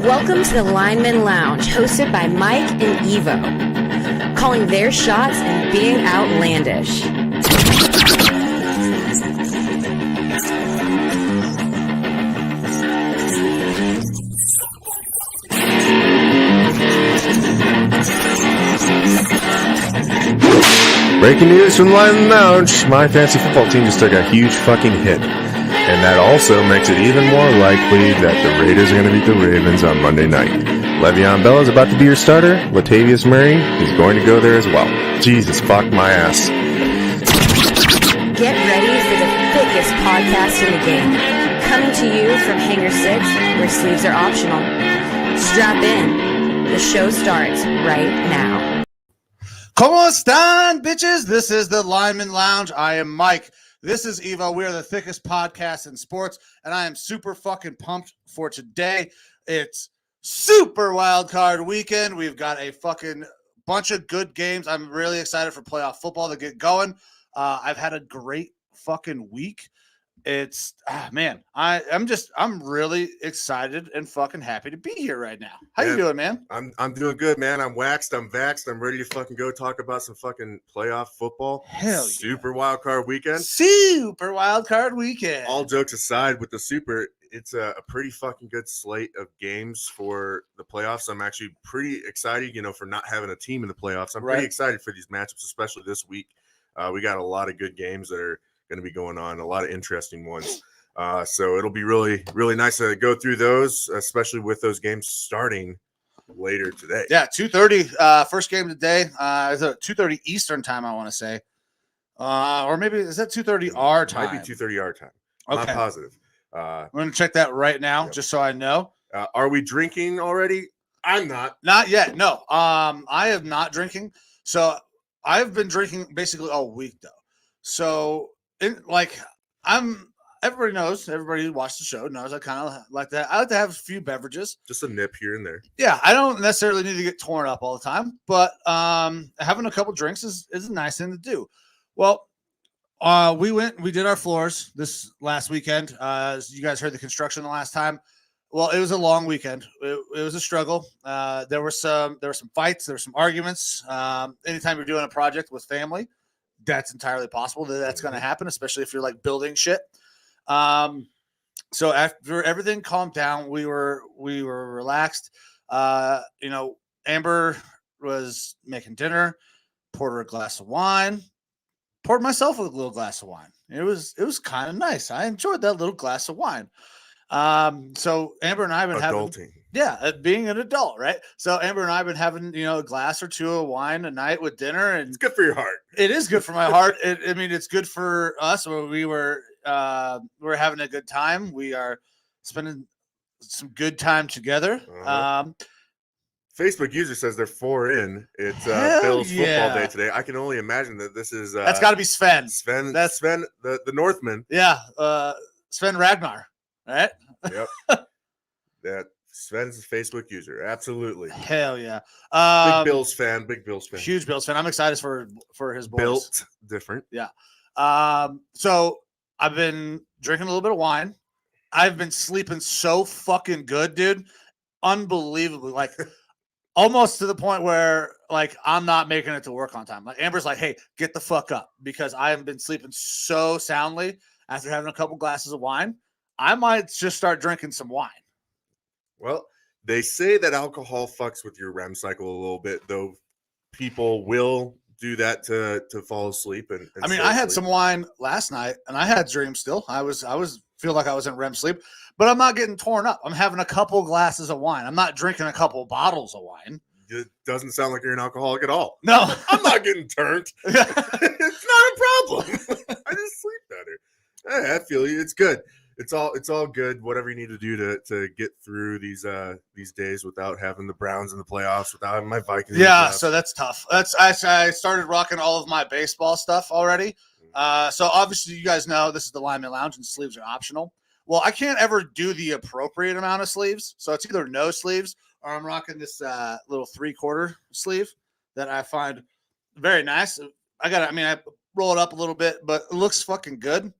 Welcome to the Lineman Lounge, hosted by Mike and Evo, calling their shots and being outlandish. Breaking news from the Lineman Lounge. My fantasy football team just took a huge fucking hit. And that also makes it even more likely that the Raiders are going to beat the Ravens on Monday night. Le'Veon Bell is about to be your starter. Latavius Murray is going to go there as well. Jesus, fuck my ass. Get ready for the thickest podcast in the game. Coming to you from Hangar 6, where sleeves are optional. Strap in. The show starts right now. ¿Cómo están, bitches? This is the Lineman Lounge. I am Mike. This is Evo. We are the thickest podcast in sports, and I am super fucking pumped for today. It's Super Wild Card Weekend. We've got a fucking bunch of good games. I'm really excited for playoff football to get going. I've had a great fucking week. It's man, I'm really excited and fucking happy to be here right now. How you doing, man? I'm doing good, man. I'm waxed. I'm vaxxed. I'm ready to fucking go talk about some fucking playoff football. Hell yeah. Super Wild Card Weekend. Super Wild Card Weekend. All jokes aside, with the Super, it's a pretty fucking good slate of games for the playoffs. I'm actually pretty excited, for not having a team in the playoffs. I'm pretty excited for these matchups, especially this week. We got a lot of good games that are going to be going on, a lot of interesting ones. So it'll be really, really nice to go through those, especially with those games starting later today. Yeah, 2:30, first game today. Is it 2:30 Eastern time, I want to say. Or maybe, is that 2:30 our time? Might be 2:30 our time. I'm Okay. not positive. I'm going to check that right now, just so I know. Are we drinking already? I'm not. Not yet, no. I am not drinking. So I've been drinking basically all week, though. So, everybody knows, everybody who watched the show knows I kind of like that. I like to have a few beverages. Just a nip here and there. Yeah, I don't necessarily need to get torn up all the time, but having a couple drinks is a nice thing to do. Well, we did our floors this last weekend. As you guys heard the construction the last time. Well, it was a long weekend. It was a struggle. There were some fights. There were some arguments. Anytime you're doing a project with family, that's entirely possible that's going to happen, especially if you're like building shit. So after everything calmed down, we were relaxed. Amber was making dinner, poured her a glass of wine, poured myself a little glass of wine. It was kind of nice. I enjoyed that little glass of wine. So Amber and I have been Adulting. being an adult, right? So Amber and I have been having, a glass or two of wine a night with dinner, and It's good for your heart. it is good for my heart. It's good for us. We're having a good time. We are spending some good time together. Facebook user says they're 4 in. It's Hell Bills yeah. football day today. I can only imagine that this is That's got to be Sven. Sven. That's Sven, the Northman. Yeah, Sven Ragnar, right? Yep. That Sven's a Facebook user. Absolutely. Hell yeah. Big Bills fan. Huge Bills fan. I'm excited for his boys. Built different. Yeah. So I've been drinking a little bit of wine. I've been sleeping so fucking good, dude. Unbelievably. Like almost to the point where I'm not making it to work on time. Like Amber's like, hey, get the fuck up, because I have been sleeping so soundly after having a couple glasses of wine. I might just start drinking some wine. Well, they say that alcohol fucks with your REM cycle a little bit, though people will do that to fall asleep. And I had some wine last night, and I had dreams still. I feel like I was in REM sleep, but I'm not getting torn up. I'm having a couple glasses of wine. I'm not drinking a couple bottles of wine. It doesn't sound like you're an alcoholic at all. No. I'm not getting turned. It's not a problem. I just sleep better. Hey, I feel you. It's good. It's all good. Whatever you need to do to get through these days without having the Browns in the playoffs, without having my Vikings. Yeah, so that's tough. I started rocking all of my baseball stuff already. So obviously you guys know this is the Lineman Lounge and sleeves are optional. Well, I can't ever do the appropriate amount of sleeves, so it's either no sleeves or I'm rocking this little 3/4 sleeve that I find very nice. I roll it up a little bit, but it looks fucking good.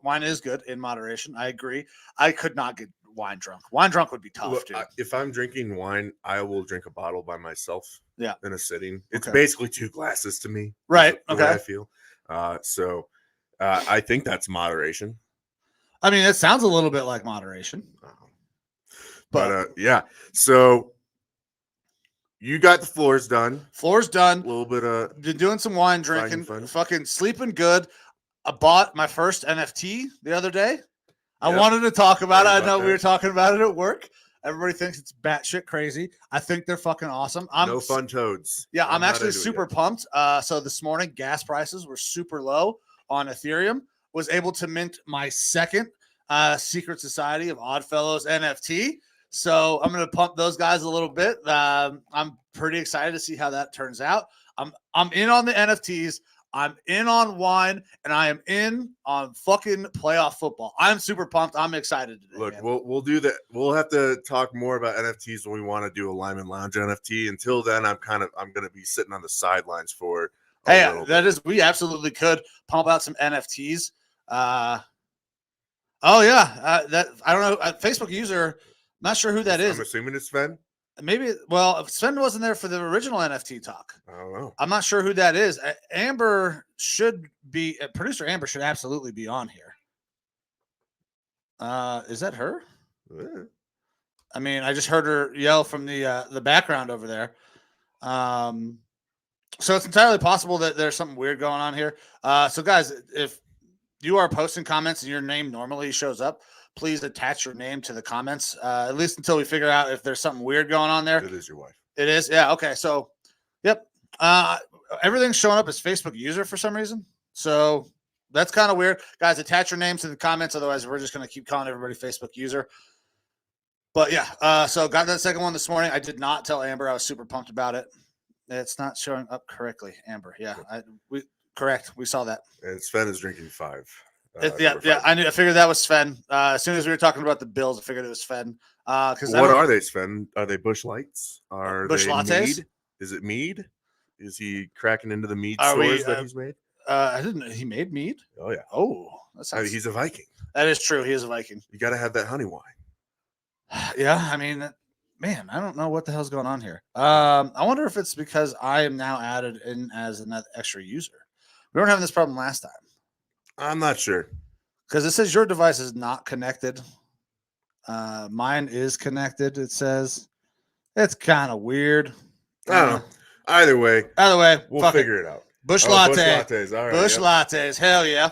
Wine is good in moderation. I agree. I could not get wine drunk. Wine drunk would be tough, Well, dude. If I'm drinking wine, I will drink a bottle by myself. Yeah. In a sitting. It's Okay. basically 2 glasses to me. Right. The Okay. way I feel. I think that's moderation. I mean, it sounds a little bit like moderation. But yeah. So you got the floors done. Floor's done. A little bit of been doing some wine drinking, fun. fucking sleeping good. I bought my first NFT the other day. I wanted to talk about it. I know we were talking about it at work. Everybody thinks it's batshit crazy. I think they're fucking awesome. No fun toads. Yeah, I'm actually super pumped. So this morning, gas prices were super low on Ethereum. Was able to mint my second Secret Society of Oddfellows NFT. So I'm going to pump those guys a little bit. I'm pretty excited to see how that turns out. I'm in on the NFTs. I'm in on wine, and I am in on fucking playoff football. I'm super pumped. I'm excited today. Look, we'll do that. We'll have to talk more about NFTs when we want to do a Lineman Lounge NFT. Until then, I'm going to be sitting on the sidelines for. We absolutely could pump out some NFTs. I don't know. Facebook user, not sure who that is. I'm assuming it's Sven. Maybe, Sven wasn't there for the original NFT talk. I don't know. I'm not sure who that is. Amber should be, producer Amber should absolutely be on here. Is that her? Yeah. I mean, I just heard her yell from the background over there. So it's entirely possible that there's something weird going on here. So guys, if you are posting comments and your name normally shows up, please attach your name to the comments, at least until we figure out if there's something weird going on there. It is your wife. It is? Yeah. Okay. So, yep. Everything's showing up as Facebook user for some reason. So that's kind of weird. Guys, attach your names to the comments. Otherwise, we're just going to keep calling everybody Facebook user. But yeah, so got that second one this morning. I did not tell Amber. I was super pumped about it. It's not showing up correctly, Amber. Yeah, correct. We saw that. And Sven is drinking 5. Yeah. I figured that was Sven. As soon as we were talking about the Bills, I figured it was Sven. What are they, Sven? Are they Busch Lights? Are Busch they lattes? mead? Is it mead? Is he cracking into the mead stores that he's made? I didn't. He made mead. Oh yeah. Oh, that sounds. He's a Viking. That is true. He is a Viking. You got to have that honey wine. Yeah, I mean, man, I don't know what the hell's going on here. I wonder if it's because I am now added in as an extra user. We weren't having this problem last time. I'm not sure. Because it says your device is not connected. Mine is connected, it says. It's kind of weird. I don't know. Either way, we'll figure it out. Busch latte. Busch lattes. All right. Busch lattes. Hell yeah.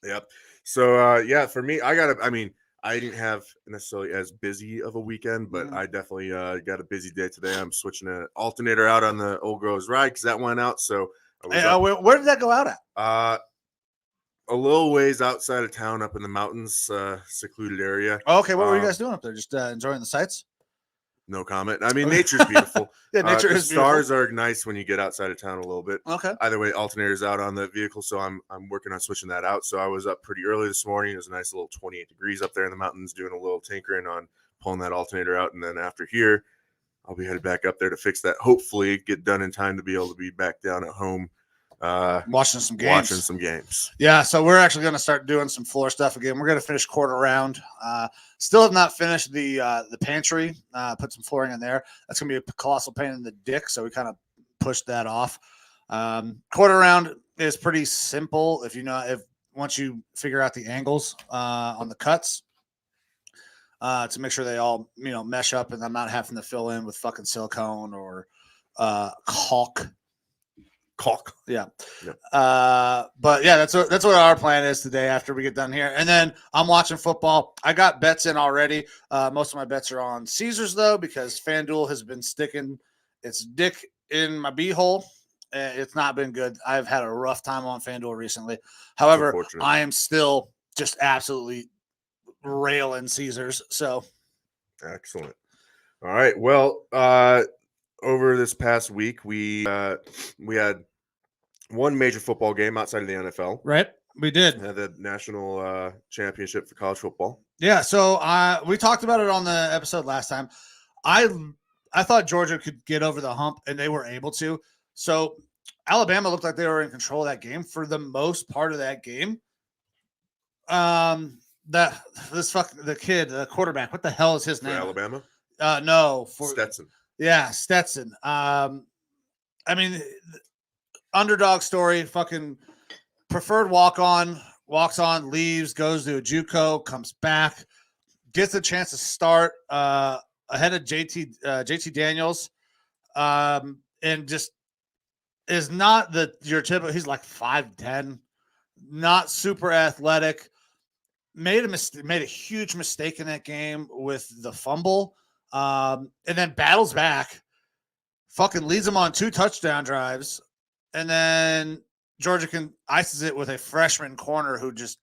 Yep. So, for me, I didn't have necessarily as busy of a weekend, but I definitely got a busy day today. I'm switching an alternator out on the Old Groves ride because that went out. So, where did that go out at? A little ways outside of town, up in the mountains, secluded area. Okay, what were you guys doing up there? Just enjoying the sights? No comment. I mean, nature's beautiful. Yeah, nature is beautiful. Stars are nice when you get outside of town a little bit. Okay. Either way, alternator's out on the vehicle, so I'm working on switching that out. So I was up pretty early this morning. It was a nice little 28 degrees up there in the mountains, doing a little tinkering on pulling that alternator out, and then after here, I'll be headed back up there to fix that. Hopefully, get done in time to be able to be back down at home. Watching some games. Yeah, so we're actually going to start doing some floor stuff again. We're going to finish quarter round. Still have not finished the pantry. Put some flooring in there. That's going to be a colossal pain in the dick, so we kind of pushed that off. Quarter round is pretty simple if once you figure out the angles on the cuts to make sure they all mesh up, and I'm not having to fill in with fucking silicone or caulk. Yeah. But yeah, that's what our plan is today after we get done here. And then I'm watching football. I got bets in already. Most of my bets are on Caesars though, because FanDuel has been sticking its dick in my beehole. It's not been good. I've had a rough time on FanDuel recently. However, I am still just absolutely railing Caesars. So excellent. All right. Well, over this past week, we had one major football game outside of the NFL. Right, we did. The national championship for college football. Yeah, so we talked about it on the episode last time. I thought Georgia could get over the hump, and they were able to. So Alabama looked like they were in control of that game for the most part of that game. the kid, the quarterback. What the hell is his For name? Alabama? No, for Stetson. Yeah, Stetson. I mean, underdog story. Fucking preferred walks on, leaves, goes to a JUCO, comes back, gets a chance to start ahead of JT Daniels, and just is not your typical. He's like 5'10", not super athletic. Made a huge mistake in that game with the fumble, and then battles back. Fucking leads them on 2 touchdown drives, and then Georgia ices it with a freshman corner who just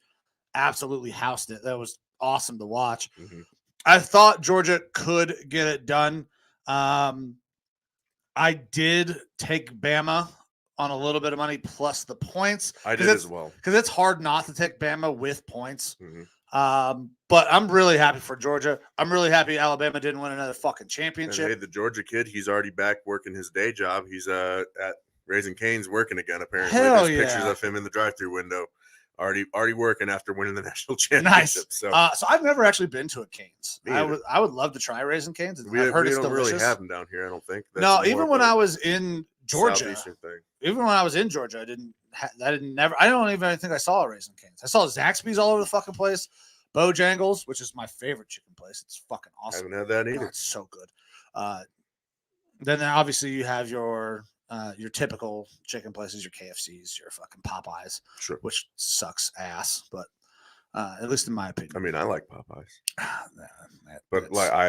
absolutely housed it. That was awesome to watch. Mm-hmm. I thought Georgia could get it done. I did take Bama on a little bit of money plus the points. I did as well. Because it's hard not to take Bama with points. Mm-hmm. But I'm really happy for Georgia. I'm really happy Alabama didn't win another fucking championship. And hey, the Georgia kid, he's already back working his day job. He's at Raising Cane's working again, apparently. Hell There's pictures yeah. of him in the drive-thru window. Already working after winning the national championship. Nice. So I've never actually been to a Cane's. Me I would love to try Raising Cane's. we I've heard it's don't delicious. really have them down here, I don't think. That's No, more even of when a I was in Georgia, Southeastern thing. I don't even think I saw a Raising Cane's. I saw Zaxby's all over the fucking place. Bojangles, which is my favorite chicken place. It's fucking I awesome. haven't had that either. Oh, it's so good. Then obviously you have your typical chicken places, your KFCs, your fucking Popeyes, Sure. which sucks ass, but at least in my opinion. I mean, I like Popeyes, but that's- like I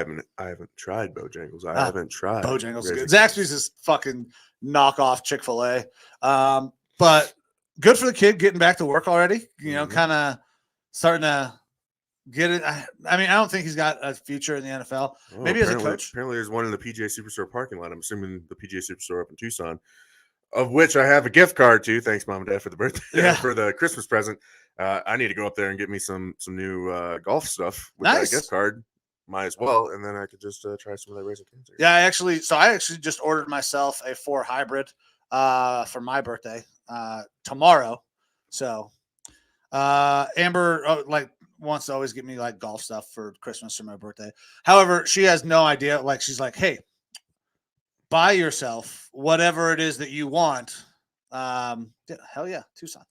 haven't tried Bojangles. I haven't tried Bojangles is Raising good. Cane's. Zaxby's is fucking knockoff Chick-fil-A. But good for the kid getting back to work already. You know, Mhm. kind of starting to get it. I mean, I don't think he's got a future in the NFL. Oh, Maybe as a apparently- coach. Apparently, there's one in the PGA Superstore parking lot. I'm assuming the PGA Superstore up in Tucson, of which I have a gift card to. Thanks, Mom and Dad, for the birthday, Yeah. for the Christmas present. I need to go up there and get me some new golf stuff with Nice. that gift card. Might as well, and then I could just try some of that Raising Cane's. Yeah, I actually just ordered myself a 4 hybrid for my birthday tomorrow. So Amber wants to always get me like golf stuff for Christmas or my birthday. However, she has no idea. Like she's like, hey, buy yourself whatever it is that you want. Hell yeah, Tucson.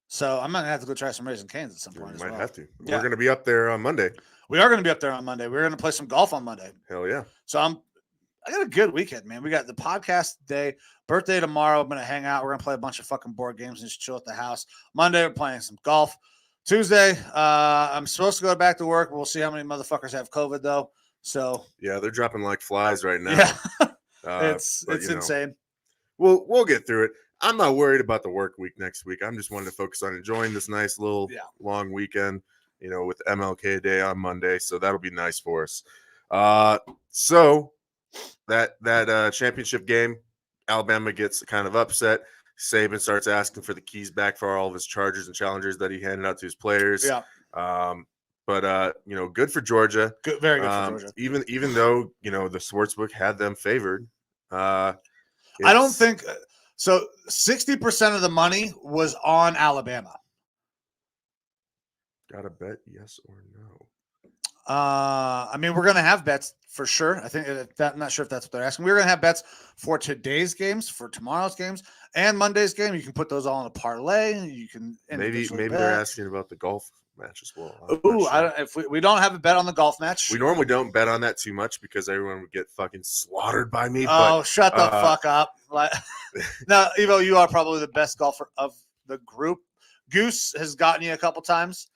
So I'm gonna have to go try some Raising Cane's at some point. You as might well. have to. Yeah. We're going to be up there on Monday. We are going to be up there on Monday. We're going to play some golf on Monday. Hell yeah. So I got a good weekend, man. We got the podcast day, birthday tomorrow. I'm going to hang out. We're going to play a bunch of fucking board games and just chill at the house. Monday, we're playing some golf. Tuesday, I'm supposed to go back to work. We'll see how many motherfuckers have COVID though. So Yeah, they're dropping like flies right now. yeah, but, it's you know, insane. We'll get through it. I'm not worried about the work week next week. I'm just wanting to focus on enjoying this nice little long weekend, you know, with MLK Day on Monday. So that'll be nice for us. So that championship game, Alabama gets kind of upset. Saban starts asking for the keys back for all of his chargers and challengers that he handed out to his players. Yeah. But you know, good for Georgia. Good, very good for Georgia. Even though, you know, the sportsbook had them favored. I don't think so. 60% of the money was on Alabama. Gotta bet yes or no. I mean, we're gonna have bets for sure. I think I'm not sure if that's what they're asking. We're gonna have bets for today's games, for tomorrow's games, and Monday's game. You can put those all in a parlay. You can Maybe they're asking about the golf match as well. Ooh, I don't. If we don't have a bet on the golf match, We normally don't bet on that too much because everyone would get fucking slaughtered by me. Oh, But shut the fuck up! Like, no, Evo, you are probably the best golfer of the group. Goose has gotten you a couple times.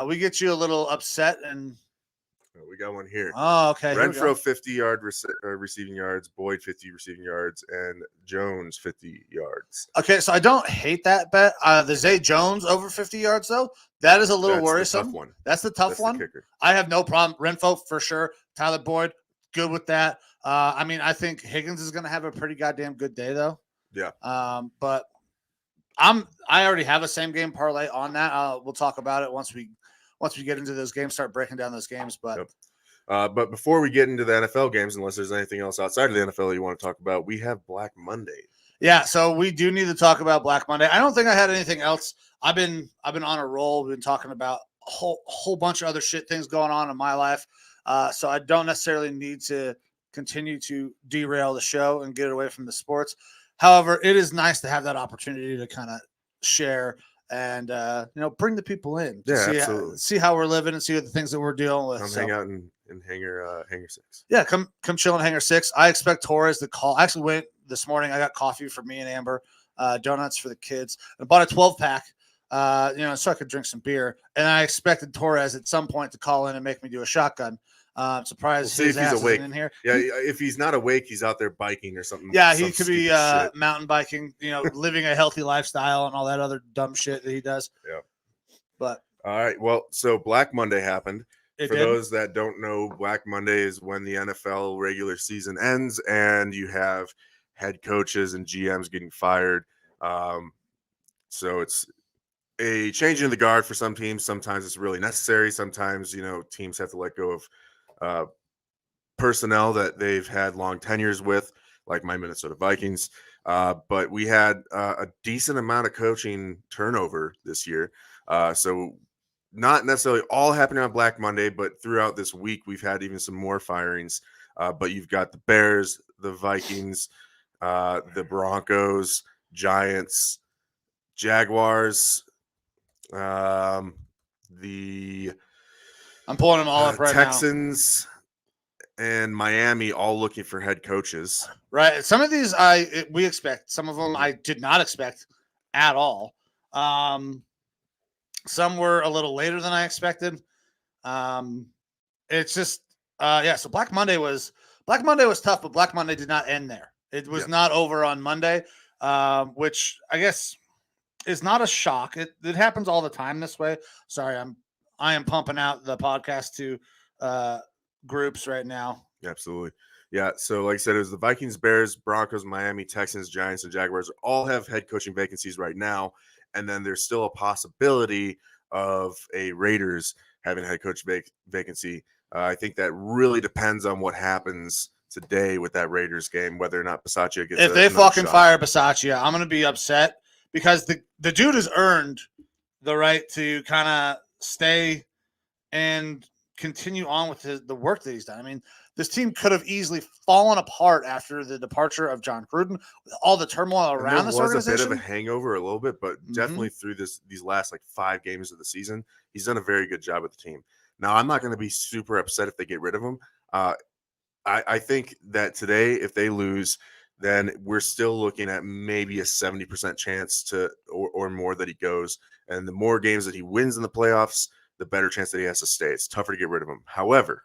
We get you a little upset, and we got one here. oh, okay. here we go. Renfro 50-yard receiving yards, Boyd 50 receiving yards, and Jones 50 yards. Okay, so I don't hate that bet. The Zay Jones over 50 yards though, that is a little That's the worrisome. tough one. That's the tough That's one. the kicker. I have no problem. Renfro for sure. Tyler Boyd, good with that. I mean, I think Higgins is going to have a pretty goddamn good day though. Yeah. But I already have a same game parlay on that. We'll talk about it once we get into those games, start breaking down those games. But Yep. But before we get into the NFL games, unless there's anything else outside of the NFL you want to talk about, we have Black Monday. Yeah, so we do need to talk about Black Monday. I don't think I had anything else. I've been on a roll. We've been talking about a whole bunch of other things going on in my life. So I don't necessarily need to continue to derail the show and get away from the sports. However, it is nice to have that opportunity to kind of share and bring the people in to see how we're living and see the things that we're dealing with. Hang out in Hangar 6. Yeah, come chill in Hangar 6. I expect Torres to call. I actually went this morning. I got coffee for me and Amber, donuts for the kids, and bought a 12-pack. So I could drink some beer. And I expected Torres at some point to call in and make me do a shotgun. Surprised his ass isn't in here. Yeah, if he's not awake, he's out there biking or something. Yeah, he could be mountain biking, living a healthy lifestyle and all that other dumb shit that he does. Yeah. But all right, well, so Black Monday happened. For those that don't know, Black Monday is when the NFL regular season ends and you have head coaches and GMs getting fired. So it's a change in the guard for some teams. Sometimes it's really necessary. Sometimes, teams have to let go of personnel that they've had long tenures with, like my Minnesota Vikings. But we had a decent amount of coaching turnover this year. So not necessarily all happening on Black Monday, but throughout this week, we've had even some more firings. But you've got the Bears, the Vikings, the Broncos, Giants, Jaguars, I'm pulling them all up right Texans now. And Miami all looking for head coaches. Right. Some of these we expect. Some of them I did not expect at all. Some were a little later than I expected. It's just so Black Monday was tough, but Black Monday did not end there. It was not over on Monday, which I guess is not a shock. It happens all the time this way. Sorry, I am pumping out the podcast to groups right now. Absolutely. Yeah. So like I said, it was the Vikings, Bears, Broncos, Miami, Texans, Giants, and Jaguars all have head coaching vacancies right now. And then there's still a possibility of a Raiders having a head coach vacancy. I think that really depends on what happens today with that Raiders game, whether or not Bisaccia gets. If they fucking fire Bisaccia, I'm going to be upset because the dude has earned the right to kind of stay and continue on with the work that he's done. I mean, this team could have easily fallen apart after the departure of John Gruden with all the turmoil around this organization. There was a bit of a hangover a little bit, but definitely through these last 5 games of the season, he's done a very good job with the team. Now, I'm not going to be super upset if they get rid of him. I think that today, if they lose, then we're still looking at maybe a 70% chance or more that he goes. And the more games that he wins in the playoffs, the better chance that he has to stay. It's tougher to get rid of him. However,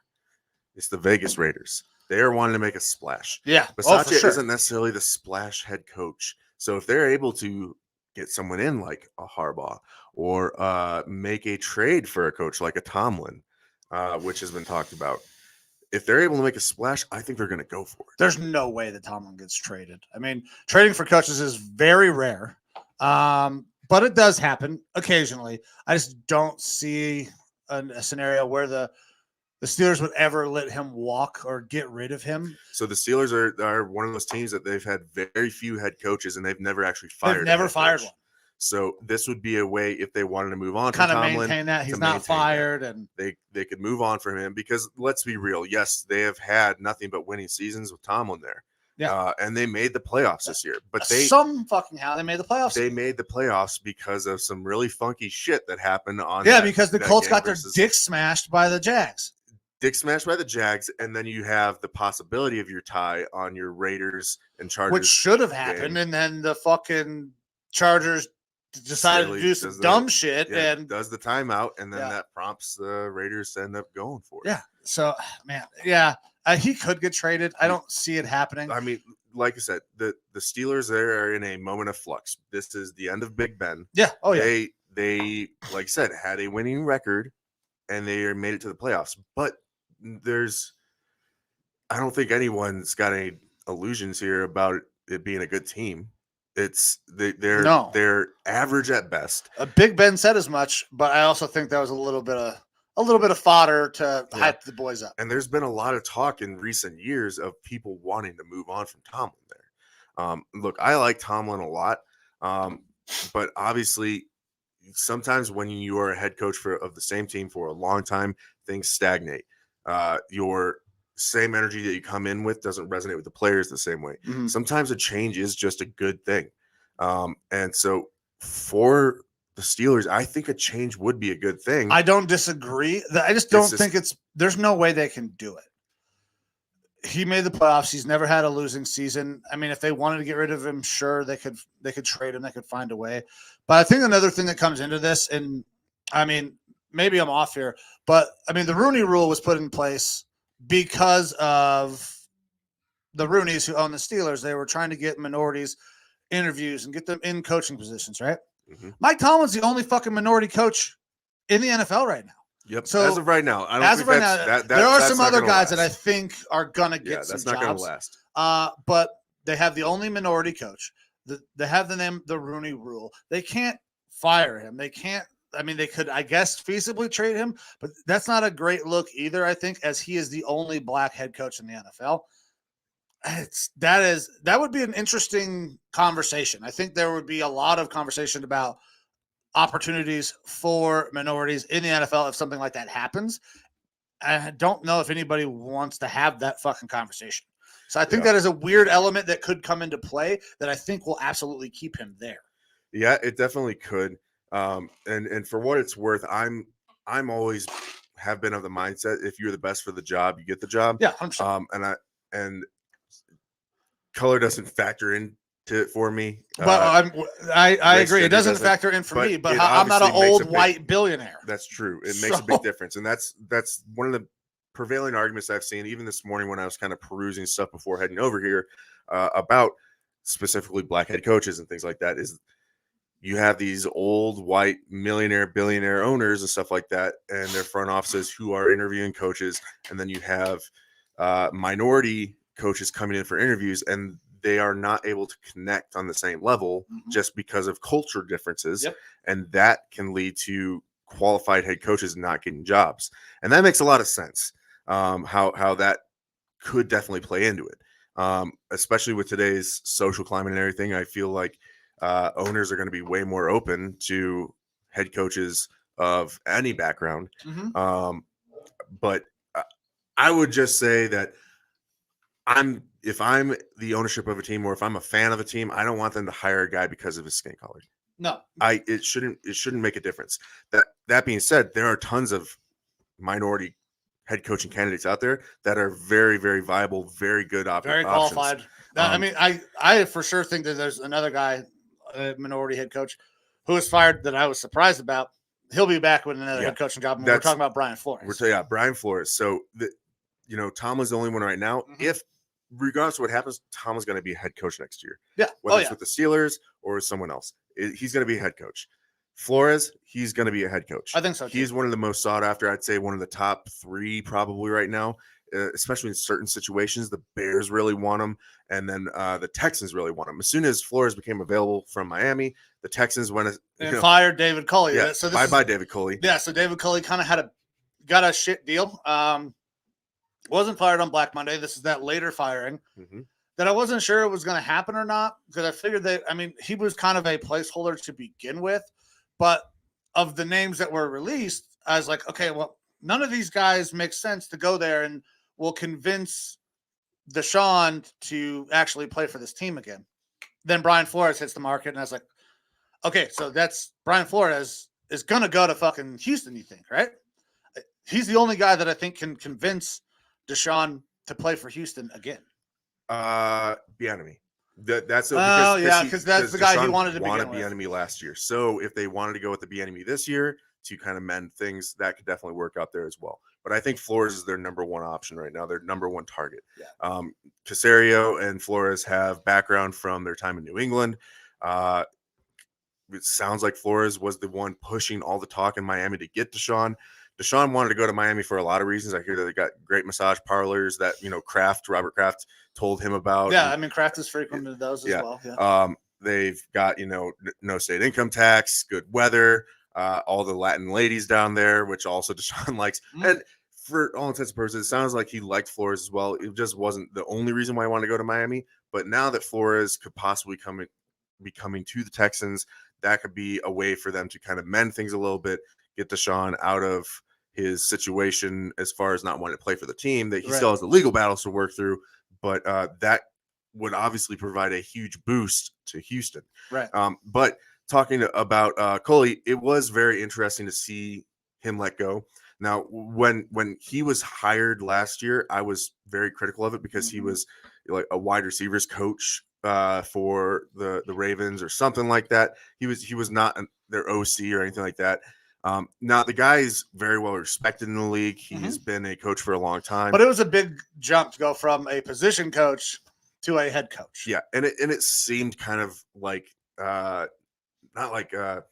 it's the Vegas Raiders. They are wanting to make a splash. Yeah. Bisaccia isn't necessarily the splash head coach. So if they're able to get someone in like a Harbaugh or make a trade for a coach like a Tomlin, which has been talked about, if they're able to make a splash, I think they're going to go for it. There's no way that Tomlin gets traded. I mean, trading for coaches is very rare. But it does happen occasionally. I just don't see a scenario where the Steelers would ever let him walk or get rid of him. So the Steelers are one of those teams that they've had very few head coaches, and they've never actually fired. They've never fired one. So this would be a way if they wanted to move on kind from of Tomlin, maintain that he's not fired, and they could move on from him because let's be real. Yes, they have had nothing but winning seasons with Tomlin there. Yeah, and they made the playoffs this year, but they made the playoffs. They made the playoffs because of some really funky shit that happened on. Because the Colts got their dick smashed by the Jags. And then you have the possibility of your tie on your Raiders and Chargers, which should have happened, and then the fucking Chargers decided to do some dumb shit and does the timeout, and then that prompts the Raiders to end up going for it. Yeah. So, man, he could get traded. I don't see it happening. I mean, like I said, the Steelers are in a moment of flux. This is the end of Big Ben. Yeah. Oh, yeah. They like I said, had a winning record, and they made it to the playoffs. But I don't think anyone's got any illusions here about it being a good team. They're average at best. Big Ben said as much, but I also think that was a little bit of fodder to hype the boys up. And there's been a lot of talk in recent years of people wanting to move on from Tomlin there. Look, I like Tomlin a lot, but obviously sometimes when you are a head coach of the same team for a long time, things stagnate. Your same energy that you come in with doesn't resonate with the players the same way. Mm-hmm. Sometimes a change is just a good thing. And so for the Steelers, I think a change would be a good thing. I don't disagree. I just don't think there's no way they can do it. He made the playoffs. He's never had a losing season. I mean, if they wanted to get rid of him, sure, they could trade him. They could find a way. But I think another thing that comes into this, and I mean, maybe I'm off here, but I mean, the Rooney Rule was put in place because of the Rooneys who own the Steelers. They were trying to get minorities interviews and get them in coaching positions, right? Mm-hmm. Mike Tomlin's the only fucking minority coach in the NFL right now. Yep. So as of right now, there are some other guys that I think are gonna get some jobs. That's not gonna last. But they have the only minority coach. They have the name the Rooney Rule. They can't fire him. They can't. I mean, they could, I guess, feasibly trade him, but that's not a great look either. I think, as he is the only black head coach in the NFL. That would be an interesting conversation. I think there would be a lot of conversation about opportunities for minorities in the NFL if something like that happens. I don't know if anybody wants to have that fucking conversation. So I think that is a weird element that could come into play that I think will absolutely keep him there. Yeah, it definitely could. And for what it's worth, I'm always have been of the mindset, if you're the best for the job, you get the job. Yeah, 100%. And color doesn't factor in for me. But I agree. It doesn't factor in for me, but I'm not an old white billionaire. That's true. It makes a big difference. And that's one of the prevailing arguments I've seen, even this morning when I was kind of perusing stuff before heading over here about specifically black head coaches and things like that, is you have these old white millionaire, billionaire owners and stuff like that, and their front offices who are interviewing coaches. And then you have minority coaches coming in for interviews, and they are not able to connect on the same level just because of culture differences. Yep. And that can lead to qualified head coaches not getting jobs. And that makes a lot of sense, how that could definitely play into it. Especially with today's social climate and everything, I feel like owners are going to be way more open to head coaches of any background. But I would just say that if I'm the ownership of a team, or if I'm a fan of a team, I don't want them to hire a guy because of his skin color. No, it shouldn't make a difference. That being said, there are tons of minority head coaching candidates out there that are very, very viable, very good very qualified. I mean, I for sure think that there's another guy, a minority head coach, who was fired that I was surprised about. He'll be back with another head coaching job. We're talking about Brian Flores. Brian Flores. So Tomlin's the only one right now. If regardless of what happens, Tomlin's going to be a head coach next year. Yeah. Whether it's with the Steelers or someone else, he's going to be a head coach. Flores, he's going to be a head coach. I think so too. He's one of the most sought after. I'd say one of the top 3 probably right now, especially in certain situations. The Bears really want him, and then the Texans really want him. As soon as Flores became available from Miami, the Texans went and fired David Culley. Yeah, so bye David Culley. Yeah, so David Culley kind of got a shit deal. Wasn't fired on Black Monday. This is that later firing that I wasn't sure it was going to happen or not, because I figured that, I mean, he was kind of a placeholder to begin with, but of the names that were released, I was like, okay, well, none of these guys make sense to go there and will convince Deshaun to actually play for this team again. Then Brian Flores hits the market, and I was like, okay, so that's Brian Flores is going to go to fucking Houston, you think, right? He's the only guy that I think can convince Deshaun to play for Houston again. Bieniemy. That's because that's the guy Deshaun he wanted to begin with. Bieniemy last year. So if they wanted to go with the Bieniemy this year to kind of mend things, that could definitely work out there as well. But I think Flores is their number one option right now, their number one target. Yeah. Caserio and Flores have background from their time in New England. It sounds like Flores was the one pushing all the talk in Miami to get Deshaun. Deshaun wanted to go to Miami for a lot of reasons. I hear that they got great massage parlors that, Robert Kraft told him about. Yeah, I mean, Kraft has frequented those as well. Yeah. They've got, no state income tax, good weather, all the Latin ladies down there, which also Deshaun likes. And for all intents and purposes, it sounds like he liked Flores as well. It just wasn't the only reason why he wanted to go to Miami, But now that Flores could possibly be coming to the Texans, that could be a way for them to kind of mend things a little bit, get Deshaun out of his situation as far as not wanting to play for the team, that he still has the legal battles to work through, but that would obviously provide a huge boost to Houston. Right. But talking about Coley, it was very interesting to see him let go. Now, when he was hired last year, I was very critical of it because he was like a wide receivers coach for the Ravens or something like that. He was not their OC or anything like that. Now the guy is very well respected in the league. He's been a coach for a long time. But it was a big jump to go from a position coach to a head coach. Yeah, and it seemed kind of like not like a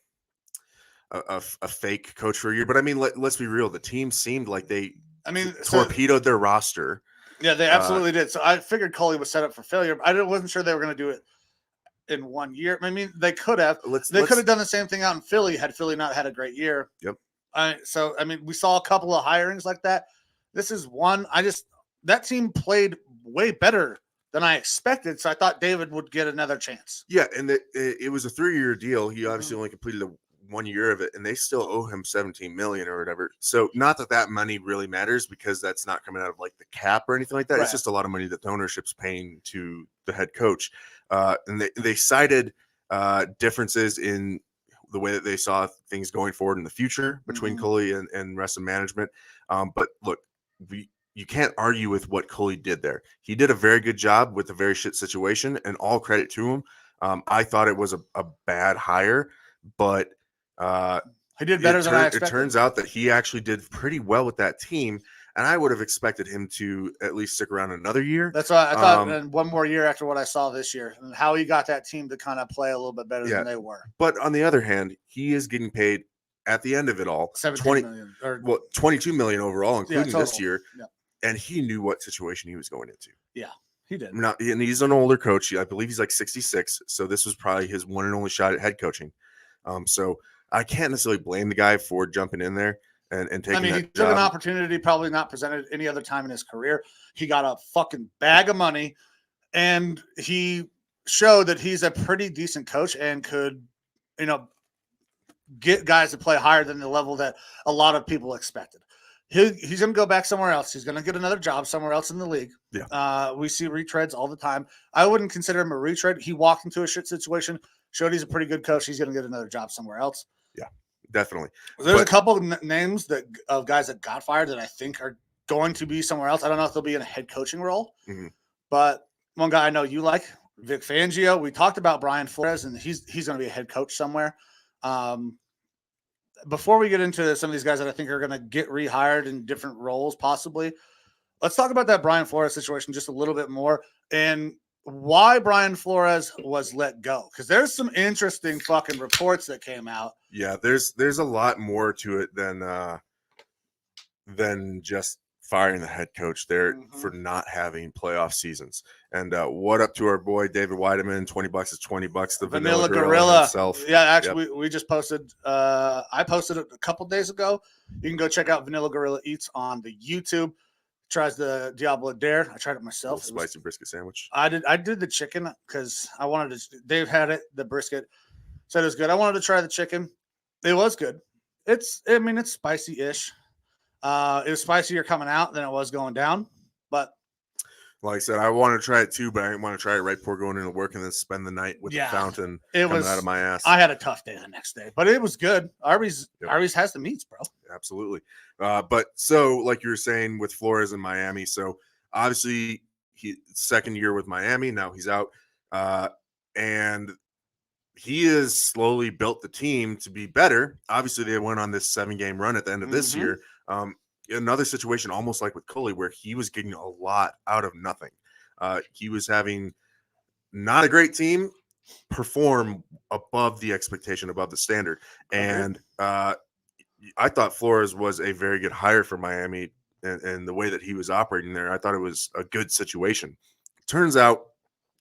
fake coach for a year, but I mean, let's be real. The team seemed like they torpedoed their roster. Yeah, they absolutely did. So I figured Coley was set up for failure. I wasn't sure they were going to do it in 1 year. I mean, they could have. They could have done the same thing out in Philly had Philly not had a great year. Yep. So I mean, we saw a couple of hirings like that. This is one. That team played way better than I expected. So I thought David would get another chance. Yeah, and it was a 3-year deal. He obviously only completed 1 year of it, and they still owe him $17 million or whatever. So not that money really matters because that's not coming out of like the cap or anything like that. Right. It's just a lot of money that the ownership's paying to the head coach. And they cited differences in the way that they saw things going forward in the future between Coley and rest of management. But look, you can't argue with what Coley did there. He did a very good job with a very shit situation, and all credit to him. I thought it was a bad hire, but he did better than I expected. It turns out that he actually did pretty well with that team, and I would have expected him to at least stick around another year. That's why I thought and one more year after what I saw this year, and how he got that team to kind of play a little bit better than they were. But on the other hand, he is getting paid at the end of it all $22 million overall, including this year. Yeah. And he knew what situation he was going into. Yeah, he did. Now, and he's an older coach. I believe he's like 66. So this was probably his one and only shot at head coaching. So I can't necessarily blame the guy for jumping in there and taking that job. He took an opportunity probably not presented any other time in his career. He got a fucking bag of money, and he showed that he's a pretty decent coach and could, get guys to play higher than the level that a lot of people expected. He's going to go back somewhere else. He's going to get another job somewhere else in the league. Yeah. We see retreads all the time. I wouldn't consider him a retread. He walked into a shit situation, showed he's a pretty good coach. He's going to get another job somewhere else. Yeah, definitely. There's a couple of names of guys that got fired that I think are going to be somewhere else. I don't know if they'll be in a head coaching role, but one guy I know you like, Vic Fangio. We talked about Brian Flores, and he's going to be a head coach somewhere. Before we get into some of these guys that I think are going to get rehired in different roles, possibly, let's talk about that Brian Flores situation just a little bit more and why Brian Flores was let go. Because there's some interesting fucking reports that came out. Yeah, there's a lot more to it than just firing the head coach there for not having playoff seasons. And what up to our boy David Weideman? $20 is $20. The Vanilla Gorilla himself. Yeah, actually, we just posted. I posted it a couple days ago. You can go check out Vanilla Gorilla Eats on the YouTube. Tries the Diablo Dare. I tried it myself. Spicy brisket sandwich. I did the chicken because I wanted to. Dave had it. The brisket said it was good. I wanted to try the chicken. It was good. It's spicy-ish. It was spicier coming out than it was going down. But like I said, I want to try it too, but I didn't want to try it right before going into work and then spend the night with the fountain coming out of my ass. I had a tough day the next day, but it was good. Arby's has the meats, bro. Absolutely. But so like you were saying with Flores in Miami, so obviously second year with Miami, now he's out. And he has slowly built the team to be better. Obviously, they went on this 7-game run at the end of this year. Another situation almost like with Coley where he was getting a lot out of nothing. He was having not a great team perform above the expectation, above the standard. And I thought Flores was a very good hire for Miami and the way that he was operating there. I thought it was a good situation. Turns out,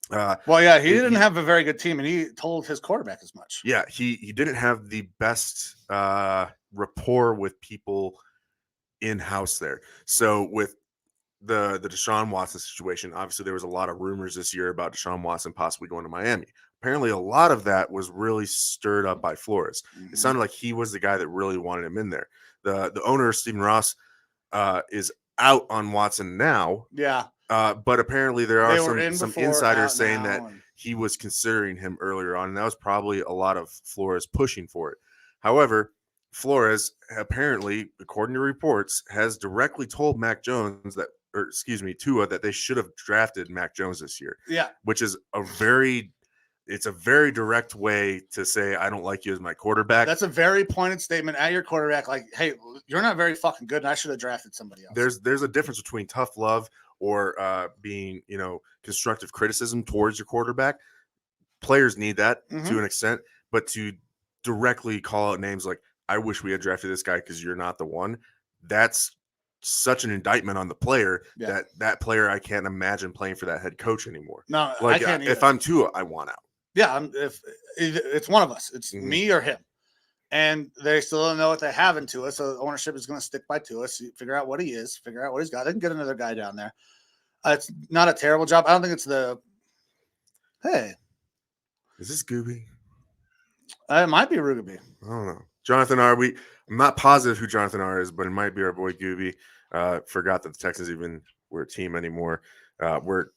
he didn't have a very good team, and he told his quarterback as much. Yeah, he didn't have the best rapport with people in-house there. So with the Deshaun Watson situation. Obviously, there was a lot of rumors this year about Deshaun Watson possibly going to Miami. Apparently, a lot of that was really stirred up by Flores. It sounded like he was the guy that really wanted him in there. The owner, Stephen Ross, is out on Watson now. Yeah. But apparently there are some insiders saying that he was considering him earlier on, and that was probably a lot of Flores pushing for it. However, Flores apparently, according to reports, has directly told Mack Jones Tua, that they should have drafted Mack Jones this year. Yeah. Which is a very direct way to say, I don't like you as my quarterback. That's a very pointed statement at your quarterback. Like, hey, you're not very fucking good, and I should have drafted somebody else. There's a difference between tough love or being, constructive criticism towards your quarterback. Players need that to an extent, but to directly call out names like, I wish we had drafted this guy because you're not the one, that's such an indictment on the player that player, I can't imagine playing for that head coach anymore. No, like, I can't either. If I'm Tua, I want out. Yeah, if it's one of us. It's me or him. And they still don't know what they have in Tua, so the ownership is going to stick by Tua, so figure out what he is, figure out what he's got. They can get another guy down there. It's not a terrible job. I don't think it's hey. Is this Gooby? It might be Ruby. I don't know. Jonathan R. I'm not positive who Jonathan R. is, but it might be our boy Gooby. Forgot that the Texans even were a team anymore. We're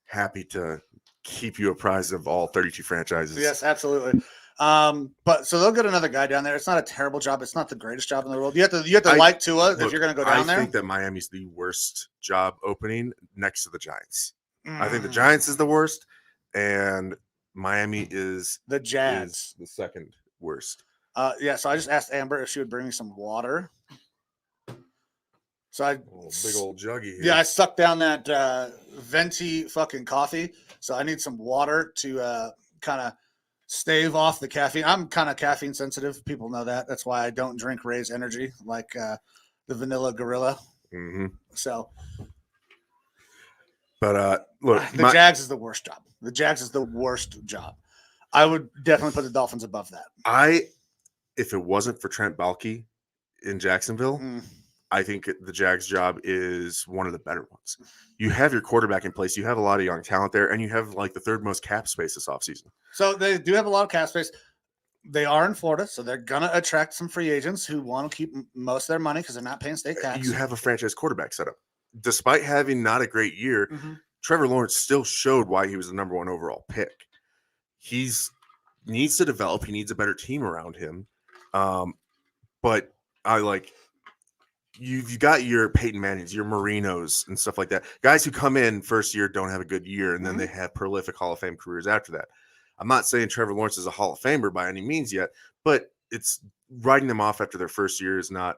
happy to keep you apprised of all 32 franchises. Yes, absolutely. But so they'll get another guy down there. It's not a terrible job. It's not the greatest job in the world. You have to like Tua if you're going to go down there. I think that Miami's the worst job opening next to the Giants. I think the Giants is the worst, and Miami is the Jags, is the second worst. So I just asked Amber if she would bring me some water. So big old juggy here. Yeah, I sucked down that venti fucking coffee. So I need some water to kind of stave off the caffeine. I'm kind of caffeine sensitive. People know that. That's why I don't drink Ray's Energy like the Vanilla Gorilla. So, but look, the Jags is the worst job. The Jags is the worst job. I would definitely put the Dolphins above that. If it wasn't for Trent Baalke in Jacksonville, I think the Jags job is one of the better ones. You have your quarterback in place. You have a lot of young talent there, and you have like the third most cap space this offseason. So they do have a lot of cap space. They are in Florida, so they're going to attract some free agents who want to keep most of their money because they're not paying state tax. You have a franchise quarterback set up. Despite having not a great year, Trevor Lawrence still showed why he was the number one overall pick. He needs to develop. He needs a better team around him. But you've got your Peyton Mannings, your Marinos, and stuff like that. Guys who come in first year don't have a good year, and then they have prolific Hall of Fame careers after that. I'm not saying Trevor Lawrence is a Hall of Famer by any means yet, but it's writing them off after their first year is not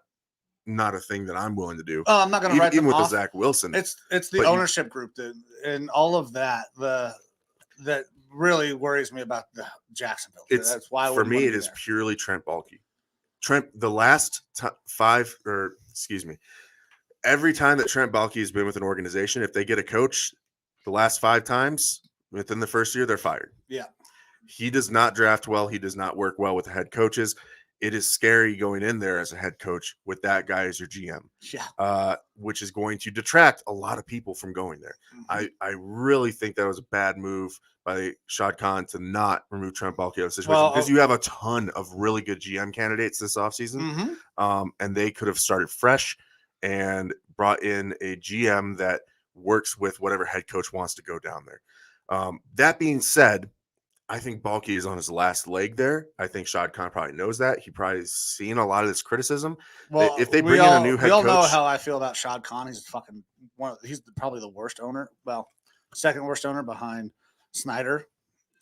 a thing that I'm willing to do. Oh, I'm not going to write them off. Even with the Zach Wilson. It's the ownership group and all of that that really worries me about the Jacksonville. That's why for me it is purely Trent Baalke. The last every time that Trent Baalke has been with an organization, if they get a coach the last 5 times within the first year, they're fired. Yeah. He does not draft well. He does not work well with the head coaches. It is scary going in there as a head coach with that guy as your GM. Yeah. Which is going to detract a lot of people from going there. I really think that was a bad move by Shad Khan to not remove Trent Baalke out of the situation because you have a ton of really good GM candidates this offseason. And they could have started fresh and brought in a GM that works with whatever head coach wants to go down there. That being said, I think Baalke is on his last leg there. I think Shad Khan probably knows that. He probably has seen a lot of this criticism. Well, if they bring in a new head coach, we all know how I feel about Shad Khan. He's he's probably the worst owner. Well, second worst owner behind Snyder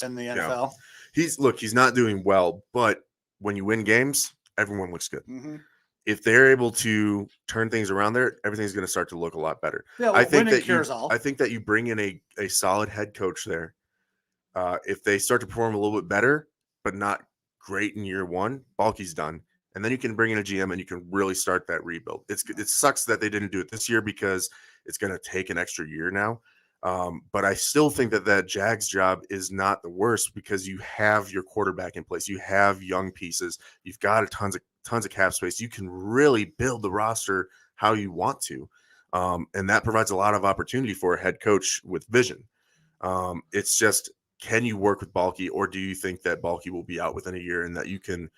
in the NFL. He's not doing well, but when you win games, everyone looks good. If they're able to turn things around there, everything's going to start to look a lot better. Yeah, well, I think that you bring in a solid head coach there. If they start to perform a little bit better, but not great in year one, Baalke's done. And then you can bring in a GM and you can really start that rebuild. It sucks that they didn't do it this year because it's going to take an extra year now. But I still think that Jags job is not the worst because you have your quarterback in place. You have young pieces. You've got tons of cap space. You can really build the roster how you want to. And that provides a lot of opportunity for a head coach with vision. It's just, can you work with Balky, or do you think that Balky will be out within a year and that you can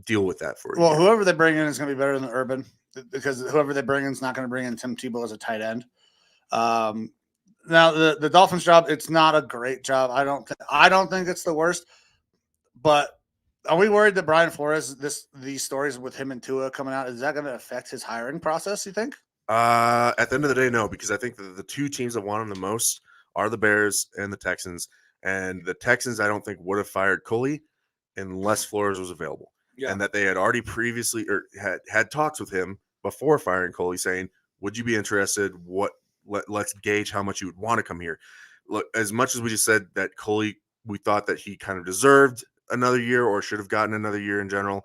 deal with that for a year? Whoever they bring in is going to be better than Urban, because whoever they bring in is not going to bring in Tim Tebow as a tight end. Now the Dolphins job, it's not a great job. I don't think it's the worst, but are we worried that Brian Flores, these stories with him and Tua coming out, is that going to affect his hiring process, you think? At the end of the day, no, because I think that the two teams that want him the most are the Bears and the Texans. And the Texans, I don't think, would have fired Culley unless Flores was available. Yeah. And that they had already previously had talks with him before firing Culley, saying, would you be interested? Let's gauge how much you would want to come here. Look, as much as we just said that Culley, we thought that he kind of deserved another year or should have gotten another year in general.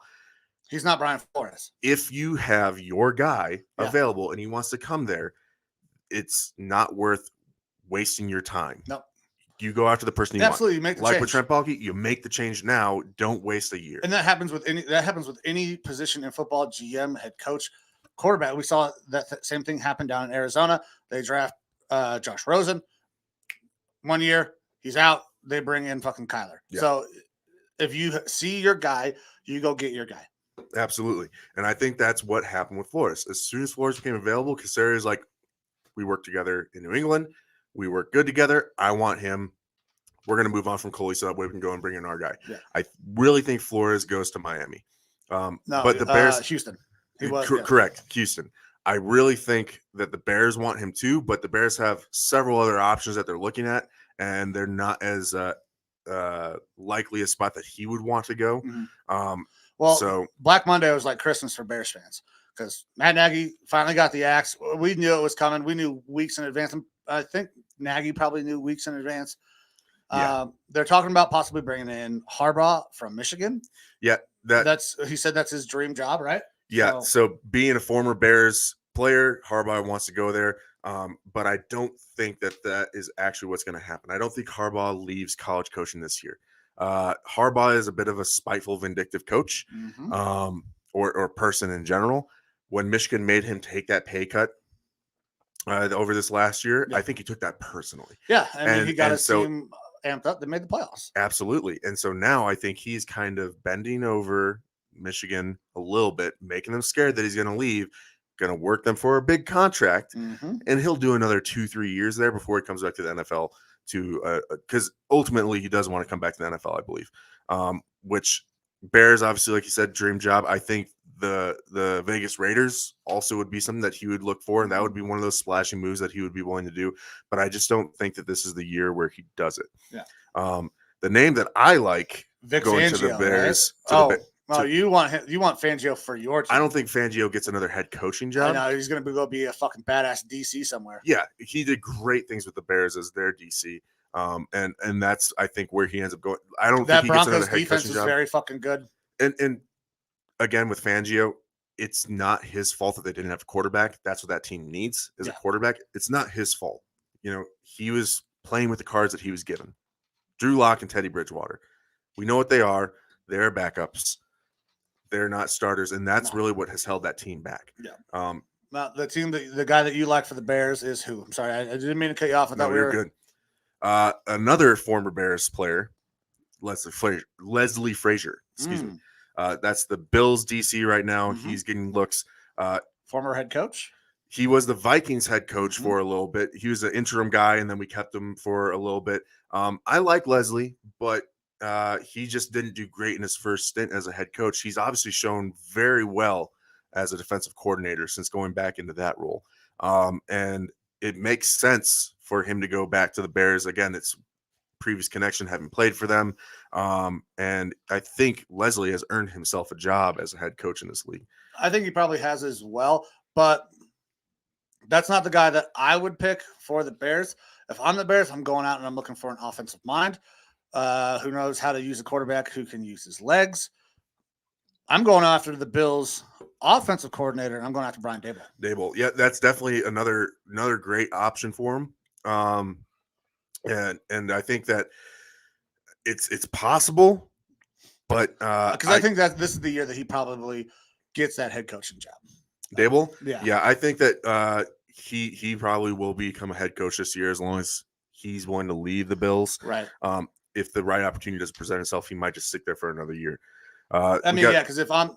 He's not Brian Flores. If you have your guy available and he wants to come there, it's not worth wasting your time. No. You go after the person you absolutely want. Make the like change. With Trent Baalke, you make the change now. Don't waste a year. And that happens with any position in football, GM, head coach, quarterback. We saw that same thing happen down in Arizona. They draft Josh Rosen. 1 year, he's out. They bring in fucking Kyler. Yeah. So if you see your guy, you go get your guy. Absolutely. And I think that's what happened with Flores. As soon as Flores became available, Casares like, we worked together in New England. We work good together. I want him. We're going to move on from Culley so that way we can go and bring in our guy. Yeah. I really think Flores goes to Miami. But the Bears, Houston. Correct. Houston. I really think that the Bears want him too, but the Bears have several other options that they're looking at, and they're not as likely a spot that he would want to go. Mm-hmm. So Black Monday was like Christmas for Bears fans because Matt Nagy finally got the axe. We knew it was coming. We knew weeks in advance. I think Nagy probably knew weeks in advance. Yeah. They're talking about possibly bringing in Harbaugh from Michigan. Yeah, he said that's his dream job, right? Yeah. So being a former Bears player, Harbaugh wants to go there. But I don't think that is actually what's going to happen. I don't think Harbaugh leaves college coaching this year. Harbaugh is a bit of a spiteful, vindictive coach, or person in general. When Michigan made him take that pay cut over this last year, I think he took that personally. Yeah, I mean, he got his team amped up. They made the playoffs. Absolutely. And so now I think he's kind of bending over Michigan a little bit, making them scared that he's going to leave, going to work them for a big contract, and he'll do another 2-3 years there before he comes back to the NFL. Because ultimately he does want to come back to the NFL, I believe. Which Bears, obviously, like you said, dream job. I think the Vegas Raiders also would be something that he would look for, and that would be one of those splashy moves that he would be willing to do. But I just don't think that this is the year where he does it. Yeah. The name that I like Vic going Fangio, to the Bears. Right? You want Fangio for your team. I don't think Fangio gets another head coaching job. I know he's going to go be a fucking badass DC somewhere. Yeah, he did great things with the Bears as their DC. And that's, I think, where he ends up going. I don't think he gets another head defense coaching is job. very fucking good. And again, with Fangio, it's not his fault that they didn't have a quarterback. That's what that team needs is a quarterback. It's not his fault. He was playing with the cards that he was given. Drew Lock and Teddy Bridgewater. We know what they are. They're backups. They're not starters, and that's really what has held that team back. Yeah. Now the team, the guy that you like for the Bears is who? I'm sorry, I didn't mean to cut you off. I thought you're good. Another former Bears player, Leslie Frazier. Excuse me. That's the Bills DC right now. He's getting looks. Former head coach. He was the Vikings head coach for a little bit. He was an interim guy, and then we kept him for a little bit. I like Leslie, but he just didn't do great in his first stint as a head coach. He's obviously shown very well as a defensive coordinator since going back into that role. And it makes sense for him to go back to the Bears. Again, it's previous connection, having played for them. And I think Leslie has earned himself a job as a head coach in this league. I think he probably has as well, but that's not the guy that I would pick for the Bears. If I'm the Bears, I'm going out and I'm looking for an offensive mind who knows how to use a quarterback who can use his legs. I'm going after the Bills offensive coordinator, and I'm going after Brian Daboll. Daboll. Yeah, that's definitely another great option for him. And I think that it's possible, but because I think that this is the year that he probably gets that head coaching job. Daboll? Yeah. Yeah, I think that he probably will become a head coach this year as long as he's willing to leave the Bills. Right. If the right opportunity doesn't present itself, he might just stick there for another year. Because if I'm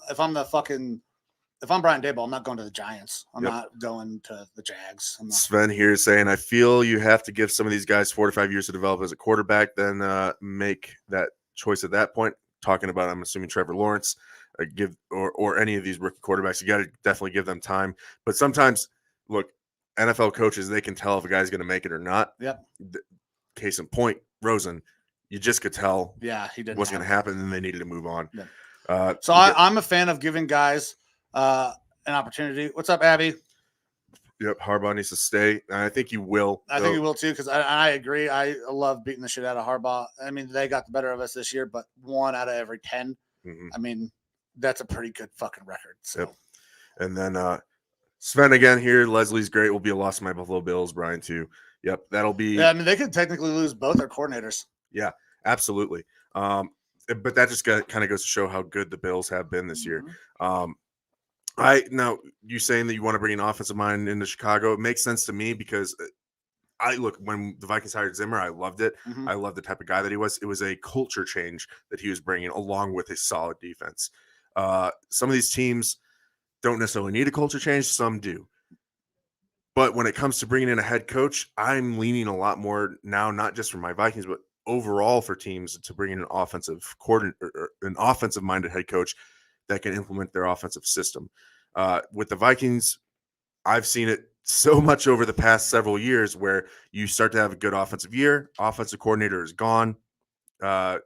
Brian Daboll, I'm not going to the Giants. I'm not going to the Jags. Sven here is saying, I feel you have to give some of these guys 4 to 5 years to develop as a quarterback, then make that choice at that point. Talking about, I'm assuming Trevor Lawrence, or any of these rookie quarterbacks, you got to definitely give them time. But sometimes, look, NFL coaches, they can tell if a guy's going to make it or not. Yep. Case in point, Rosen, you just could tell he didn't what's going to happen, and they needed to move on. Yeah. I'm a fan of giving guys an opportunity. What's up, Abby? Yep, Harbaugh needs to stay. And I think he will. I think he will too, because I agree. I love beating the shit out of Harbaugh. I mean, they got the better of us this year, but 1 out of every 10. Mm-hmm. I mean, that's a pretty good fucking record. So. Yep. And then Sven again here. Leslie's great. Will be a loss to my Buffalo Bills. Brian too. Yep, that'll be. Yeah, I mean, they could technically lose both their coordinators. Yeah, absolutely. But that just kind of goes to show how good the Bills have been this year. Now you saying that you want to bring an offensive mind into Chicago, it makes sense to me because when the Vikings hired Zimmer, I loved it. Mm-hmm. I loved the type of guy that he was. It was a culture change that he was bringing along with his solid defense. Some of these teams don't necessarily need a culture change. Some do. But when it comes to bringing in a head coach, I'm leaning a lot more now, not just for my Vikings, but overall for teams to bring in an offensive coordinator, or an offensive-minded head coach that can implement their offensive system. With the Vikings, I've seen it so much over the past several years where you start to have a good offensive year, offensive coordinator is gone, and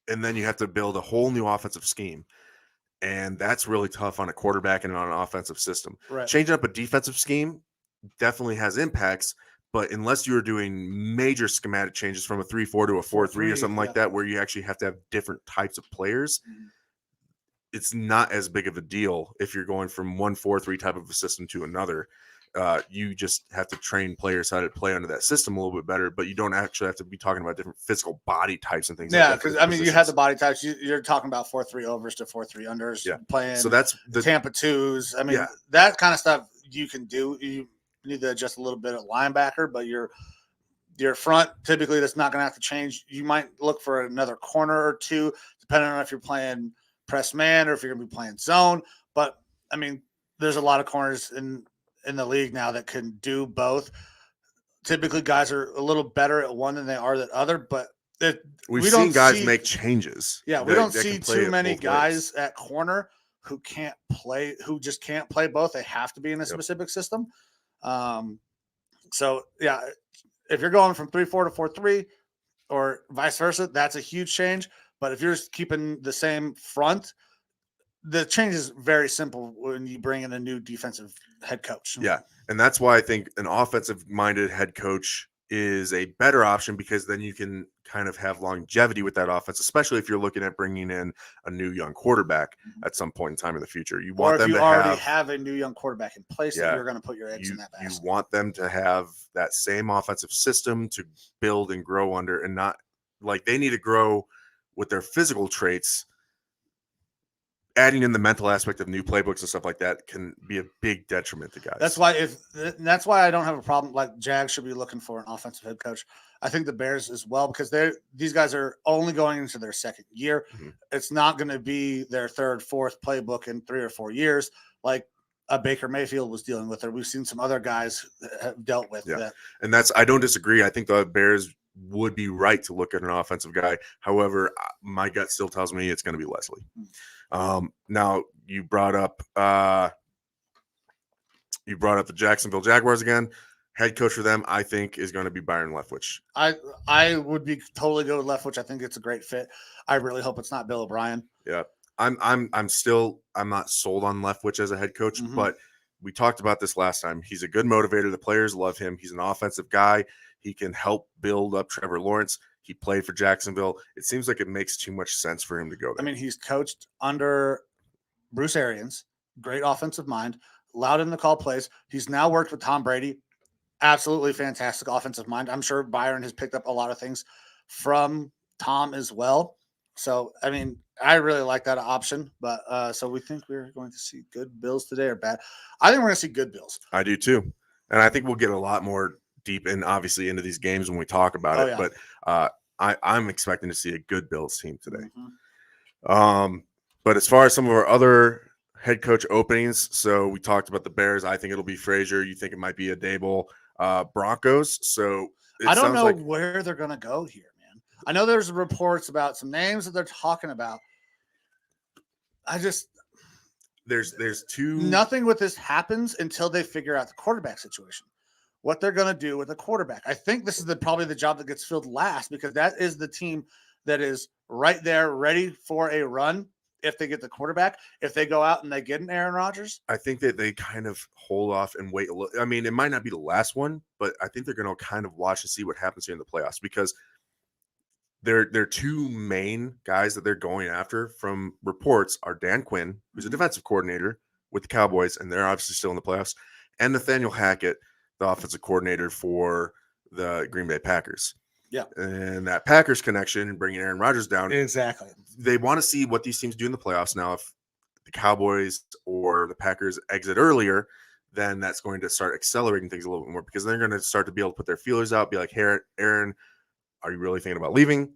then you have to build a whole new offensive scheme. And that's really tough on a quarterback and on an offensive system. Right. Changing up a defensive scheme definitely has impacts, but unless you're doing major schematic changes from a 3-4 to a 4-3 or something like that, where you actually have to have different types of players, it's not as big of a deal if you're going from 1-4-3 type of a system to another. You just have to train players how to play under that system a little bit better, but you don't actually have to be talking about different physical body types and things like that. Yeah, because, I mean, you have the body types. You're talking about 4-3 overs to 4-3 unders, playing so that's the Tampa 2s. I mean, that kind of stuff you can do. You need to adjust a little bit at linebacker, but your front, typically, that's not going to have to change. You might look for another corner or two, depending on if you're playing press man or if you're going to be playing zone. But, I mean, there's a lot of corners in the league now that can do both. Typically, guys are a little better at one than they are at other, but we've seen guys make changes. Yeah, we don't see too many guys at corner who just can't play both. They have to be in a specific system. So, yeah, if you're going from 3-4 to 4-3 or vice versa, that's a huge change. But if you're keeping the same front, the change is very simple when you bring in a new defensive head coach. Yeah, and that's why I think an offensive-minded head coach is a better option, because then you can kind of have longevity with that offense, especially if you're looking at bringing in a new young quarterback at some point in time in the future. You want them to already have a new young quarterback in place, that you're going to put your eggs in that basket. You want them to have that same offensive system to build and grow under, and not like they need to grow with their physical traits. Adding in the mental aspect of new playbooks and stuff like that can be a big detriment to guys. That's why I don't have a problem. Like, Jags should be looking for an offensive head coach. I think the Bears as well, because these guys are only going into their second year. Mm-hmm. It's not going to be their third, fourth playbook in 3 or 4 years, like a Baker Mayfield was dealing with, or we've seen some other guys have dealt with that. And I don't disagree. I think the Bears would be right to look at an offensive guy. However, my gut still tells me it's going to be Leslie. Now you brought up the Jacksonville Jaguars again. Head coach for them, I think, is going to be Byron Leftwich. I would be totally good with Leftwich. I think it's a great fit. I really hope it's not Bill O'Brien. Yeah, I'm not sold on Leftwich as a head coach, but we talked about this last time. He's a good motivator. The players love him. He's an offensive guy. He can help build up Trevor Lawrence. He played for Jacksonville. It seems like it makes too much sense for him to go there. I mean, he's coached under Bruce Arians, great offensive mind, allowed him to call plays. He's now worked with Tom Brady, absolutely fantastic offensive mind. I'm sure Byron has picked up a lot of things from Tom as well. So, I mean, I really like that option. But so we think we're going to see good Bills today or bad? I think we're going to see good Bills. I do too. And I think we'll get a lot more deep in, obviously, into these games when we talk about it. Yeah. But I'm expecting to see a good Bills team today. Mm-hmm. But as far as some of our other head coach openings, so we talked about the Bears. I think it'll be Frazier. You think it might be a Dable. Broncos. So I don't know where they're going to go here, man. I know there's reports about some names that they're talking about. There's two. Nothing with this happens until they figure out the quarterback situation. What they're going to do with the quarterback. I think this is probably the job that gets filled last because that is the team that is right there ready for a run if they get the quarterback. If they go out and they get an Aaron Rodgers. I think that they kind of hold off and wait a little. I mean, it might not be the last one, but I think they're going to kind of watch and see what happens here in the playoffs because their two main guys that they're going after from reports are Dan Quinn, who's a defensive coordinator with the Cowboys, and they're obviously still in the playoffs, and Nathaniel Hackett, the offensive coordinator for the Green Bay Packers. Yeah. And that Packers connection and bringing Aaron Rodgers down. Exactly. They want to see what these teams do in the playoffs. Now, if the Cowboys or the Packers exit earlier, then that's going to start accelerating things a little bit more because they're going to start to be able to put their feelers out, be like, hey, Aaron, are you really thinking about leaving?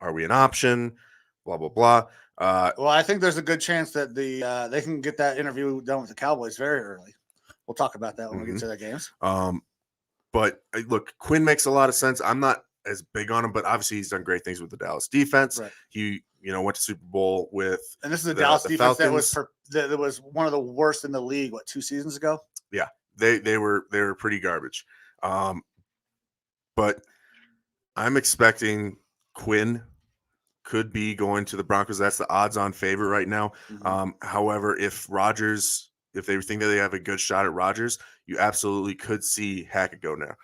Are we an option? Blah, blah, blah. Well, I think there's a good chance that they can get that interview done with the Cowboys very early. We'll talk about that when we get to the games. But look, Quinn makes a lot of sense. I'm not as big on him, but obviously he's done great things with the Dallas defense. Right. He, went to Super Bowl with, and this is the Dallas defense Falcons. that was one of the worst in the league. 2 seasons ago? Yeah, they were pretty garbage. But I'm expecting Quinn could be going to the Broncos. That's the odds-on favorite right now. Mm-hmm. However, if they think that they have a good shot at Rodgers, you absolutely could see Hackett go now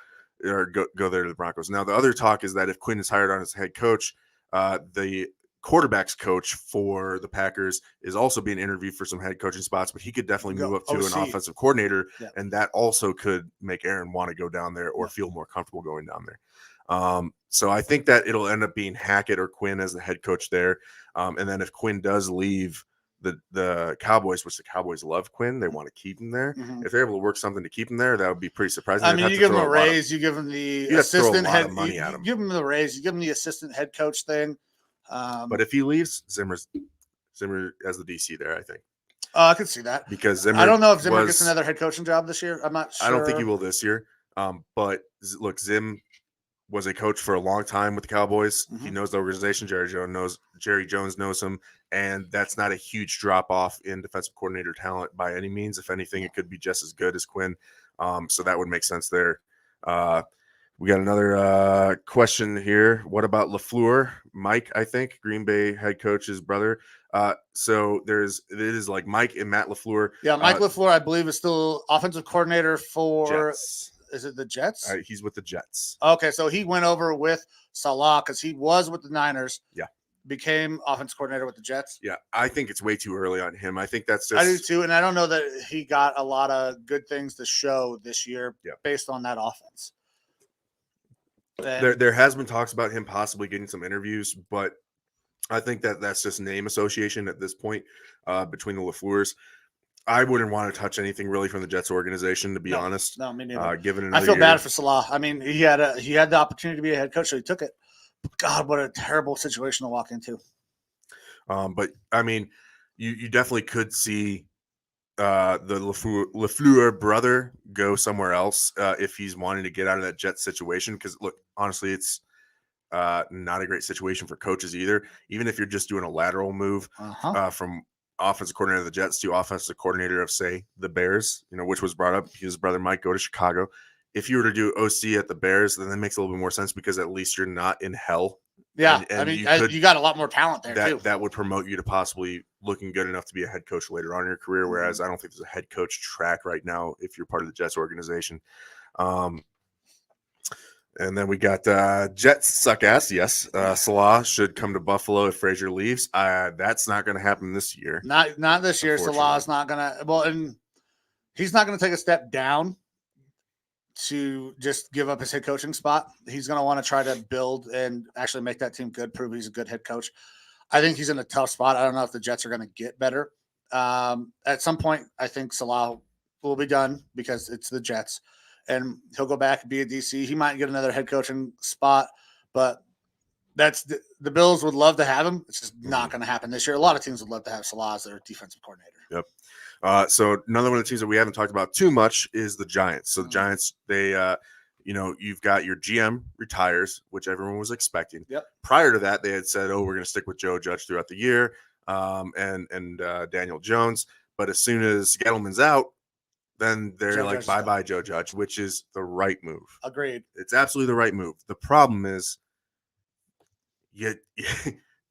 or go there to the Broncos. Now, the other talk is that if Quinn is hired on as head coach, the quarterback's coach for the Packers is also being interviewed for some head coaching spots, but he could definitely move up to an offensive coordinator, and that also could make Aaron want to go down there or feel more comfortable going down there. So I think that it'll end up being Hackett or Quinn as the head coach there. And then if Quinn does leave the Cowboys, which the Cowboys love Quinn, they want to keep him there. Mm-hmm. If they're able to work something to keep him there, that would be pretty surprising. I mean, you give him a raise, you give him the assistant head money at him. Give him the raise, you give him the assistant head coach thing. But if he leaves, Zimmer as the DC there, I think. I could see that because Zimmer. I don't know if Zimmer gets another head coaching job this year. I'm not sure. I don't think he will this year. But look, Zim was a coach for a long time with the Cowboys. Mm-hmm. He knows the organization. Jerry Jones knows him, and that's not a huge drop off in defensive coordinator talent by any means. If anything, it could be just as good as Quinn. So that would make sense there. We got another question here. What about LaFleur? Mike, I think, Green Bay head coach's brother. So it is like Mike and Matt LaFleur. Yeah, Mike LaFleur, I believe, is still offensive coordinator for Jets. Is it the Jets? He's with the Jets. Okay, so he went over with Salah because he was with the Niners. Yeah. Became offensive coordinator with the Jets. Yeah, I think it's way too early on him. I think that's just. I do too, and I don't know that he got a lot of good things to show this year based on that offense. There has been talks about him possibly getting some interviews, but I think that's just name association at this point between the LaFleurs. I wouldn't want to touch anything really from the Jets organization, to be honest. No, me neither. Given I feel bad for Salah. I mean, he had the opportunity to be a head coach, so he took it. But God, what a terrible situation to walk into. But I mean, you definitely could see the LaFleur brother go somewhere else if he's wanting to get out of that Jets situation. Because look, honestly, it's not a great situation for coaches either. Even if you're just doing a lateral move from offensive coordinator of the Jets to offensive coordinator of, say, the Bears, which was brought up. His brother might go to Chicago. If you were to do OC at the Bears, then that makes a little bit more sense because at least you're not in hell. Yeah, and you got a lot more talent there too. That would promote you to possibly looking good enough to be a head coach later on in your career. Whereas I don't think there's a head coach track right now if you're part of the Jets organization. And then we got Jets suck ass. Yes, Salah should come to Buffalo if Frazier leaves. That's not going to happen this year. Not this year. Salah's not going to. Well, and he's not going to take a step down to just give up his head coaching spot. He's going to want to try to build and actually make that team good, prove he's a good head coach. I think he's in a tough spot. I don't know if the Jets are going to get better. At some point, I think Salah will be done because it's the Jets. and he'll go back and be a DC. He might get another head coaching spot, but that's the Bills would love to have him. It's just not going to happen this year. A lot of teams would love to have Salah as their defensive coordinator. Yep. So another one of the teams that we haven't talked about too much is the Giants. So the Giants, they, you've got your GM retires, which everyone was expecting. Yep. Prior to that, they had said, "Oh, we're going to stick with Joe Judge throughout the year, and Daniel Jones." But as soon as Gettleman's out, then they're like, "Bye-bye, Joe Judge," which is the right move. Agreed. It's absolutely the right move. The problem is,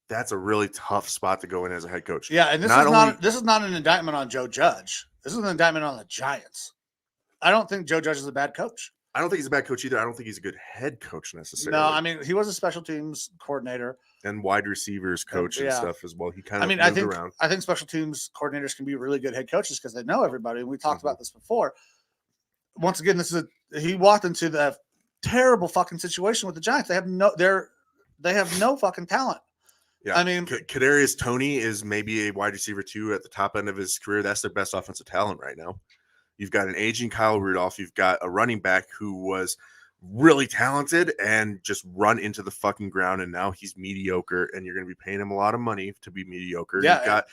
that's a really tough spot to go in as a head coach. Yeah, and this is not an indictment on Joe Judge. This is an indictment on the Giants. I don't think Joe Judge is a bad coach. I don't think he's a bad coach either. I don't think he's a good head coach necessarily. No, I mean, he was a special teams coordinator and wide receivers coach and stuff as well. He kind of moved around. I think special teams coordinators can be really good head coaches because they know everybody. We talked about this before. Once again, he walked into the terrible fucking situation with the Giants. They have no fucking talent. Yeah, I mean, Kadarius Toney is maybe a wide receiver too at the top end of his career. That's their best offensive talent right now. You've got an aging Kyle Rudolph. You've got a running back who was really talented and just run into the fucking ground, and now he's mediocre, and you're going to be paying him a lot of money to be mediocre. Yeah, You've got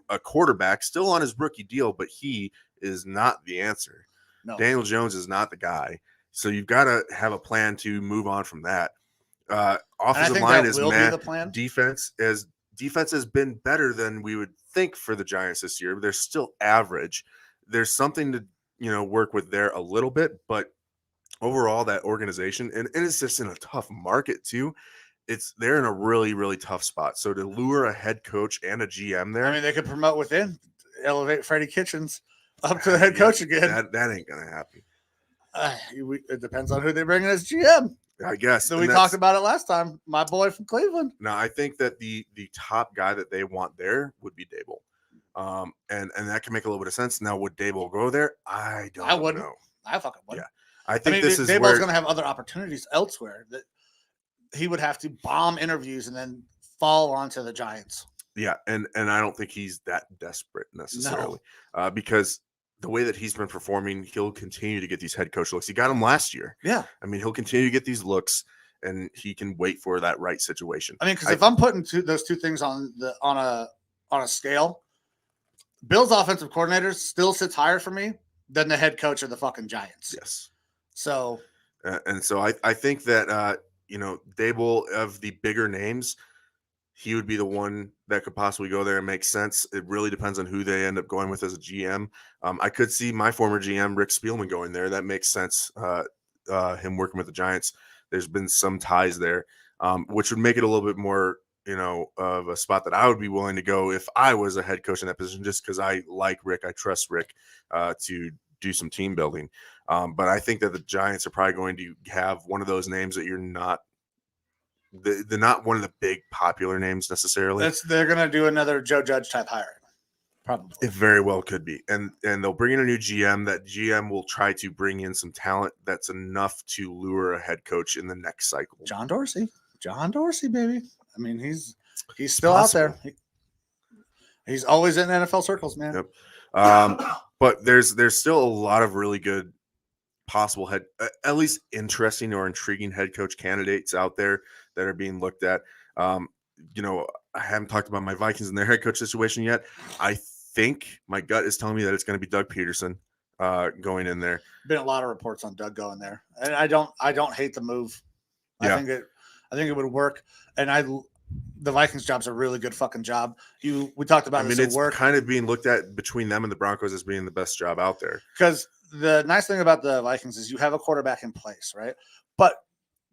a quarterback still on his rookie deal, but he is not the answer. No. Daniel Jones is not the guy. So you've got to have a plan to move on from that. Offensive line is mad. Defense has been better than we would think for the Giants this year. They're still average. There's something to work with there a little bit, but overall that organization and it's just in a tough market too. They're in a really, really tough spot. So to lure a head coach and a GM there, I mean, they could promote within, elevate Freddie Kitchens up to the head coach again. That ain't gonna happen. It depends on who they bring in as GM. I guess. So we talked about it last time. My boy from Cleveland. No, I think that the top guy that they want there would be Dable. And that can make a little bit of sense. Now, would Dable go there? I wouldn't know. I fucking wouldn't. Yeah. I think this is Dable's going to have other opportunities elsewhere that he would have to bomb interviews and then fall onto the Giants. Yeah, and I don't think he's that desperate necessarily, because the way that he's been performing, he'll continue to get these head coach looks. He got them last year. Yeah, I mean, he'll continue to get these looks, and he can wait for that right situation. I mean, because if I'm putting those two things on a scale, Bill's offensive coordinator still sits higher for me than the head coach of the fucking Giants. Yes. So. And so I think that Dable, of the bigger names, he would be the one that could possibly go there and make sense. It really depends on who they end up going with as a GM. I could see my former GM, Rick Spielman, going there. That makes sense. Him working with the Giants. There's been some ties there, which would make it a little bit more, of a spot that I would be willing to go if I was a head coach in that position, just because I like Rick. I trust Rick to do some team building. But I think that the Giants are probably going to have one of those names that you're not. They're not one of the big popular names necessarily. They're going to do another Joe Judge type hiring. Probably. It very well could be. And they'll bring in a new GM. That GM will try to bring in some talent that's enough to lure a head coach in the next cycle. John Dorsey, baby. I mean, he's still out there. He's always in NFL circles, man. Yep. But there's still a lot of really good possible at least interesting or intriguing head coach candidates out there that are being looked at. I haven't talked about my Vikings and their head coach situation yet. I think my gut is telling me that it's going to be Doug Peterson going in there. Been a lot of reports on Doug going there, and I don't hate the move. Yeah. I think it would work, and the Vikings job's a really good fucking job. We talked about. It's kind of being looked at between them and the Broncos as being the best job out there. Because the nice thing about the Vikings is you have a quarterback in place, right? But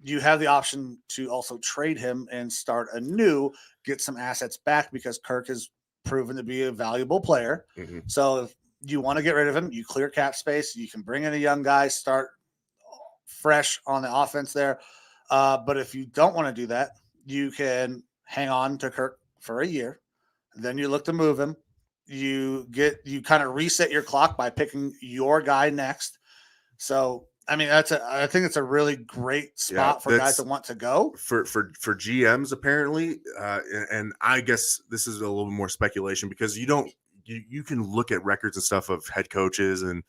you have the option to also trade him and start anew, get some assets back because Kirk has proven to be a valuable player. Mm-hmm. So if you want to get rid of him, you clear cap space. You can bring in a young guy, start fresh on the offense there. But if you don't want to do that, you can hang on to Kirk for a year. Then you look to move him. You kind of reset your clock by picking your guy next. So, I mean, I think it's a really great spot for guys that want to go. For GMs, apparently, and I guess this is a little bit more speculation because you can look at records and stuff of head coaches and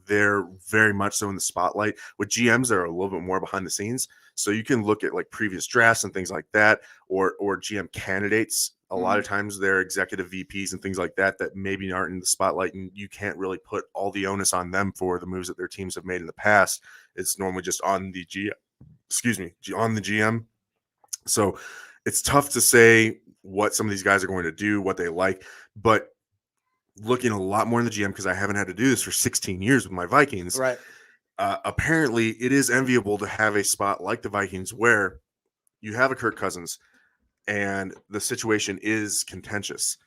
they're very much so in the spotlight. With GMs, they're a little bit more behind the scenes. So you can look at like previous drafts and things like that, or GM candidates. A lot of times they're executive VPs and things like that maybe aren't in the spotlight, and you can't really put all the onus on them for the moves that their teams have made in the past. It's normally just on the on the GM. So it's tough to say what some of these guys are going to do, what they like, but looking a lot more in the GM, because I haven't had to do this for 16 years with my Vikings. Right. Apparently it is enviable to have a spot like the Vikings where you have a Kirk Cousins and the situation is contentious.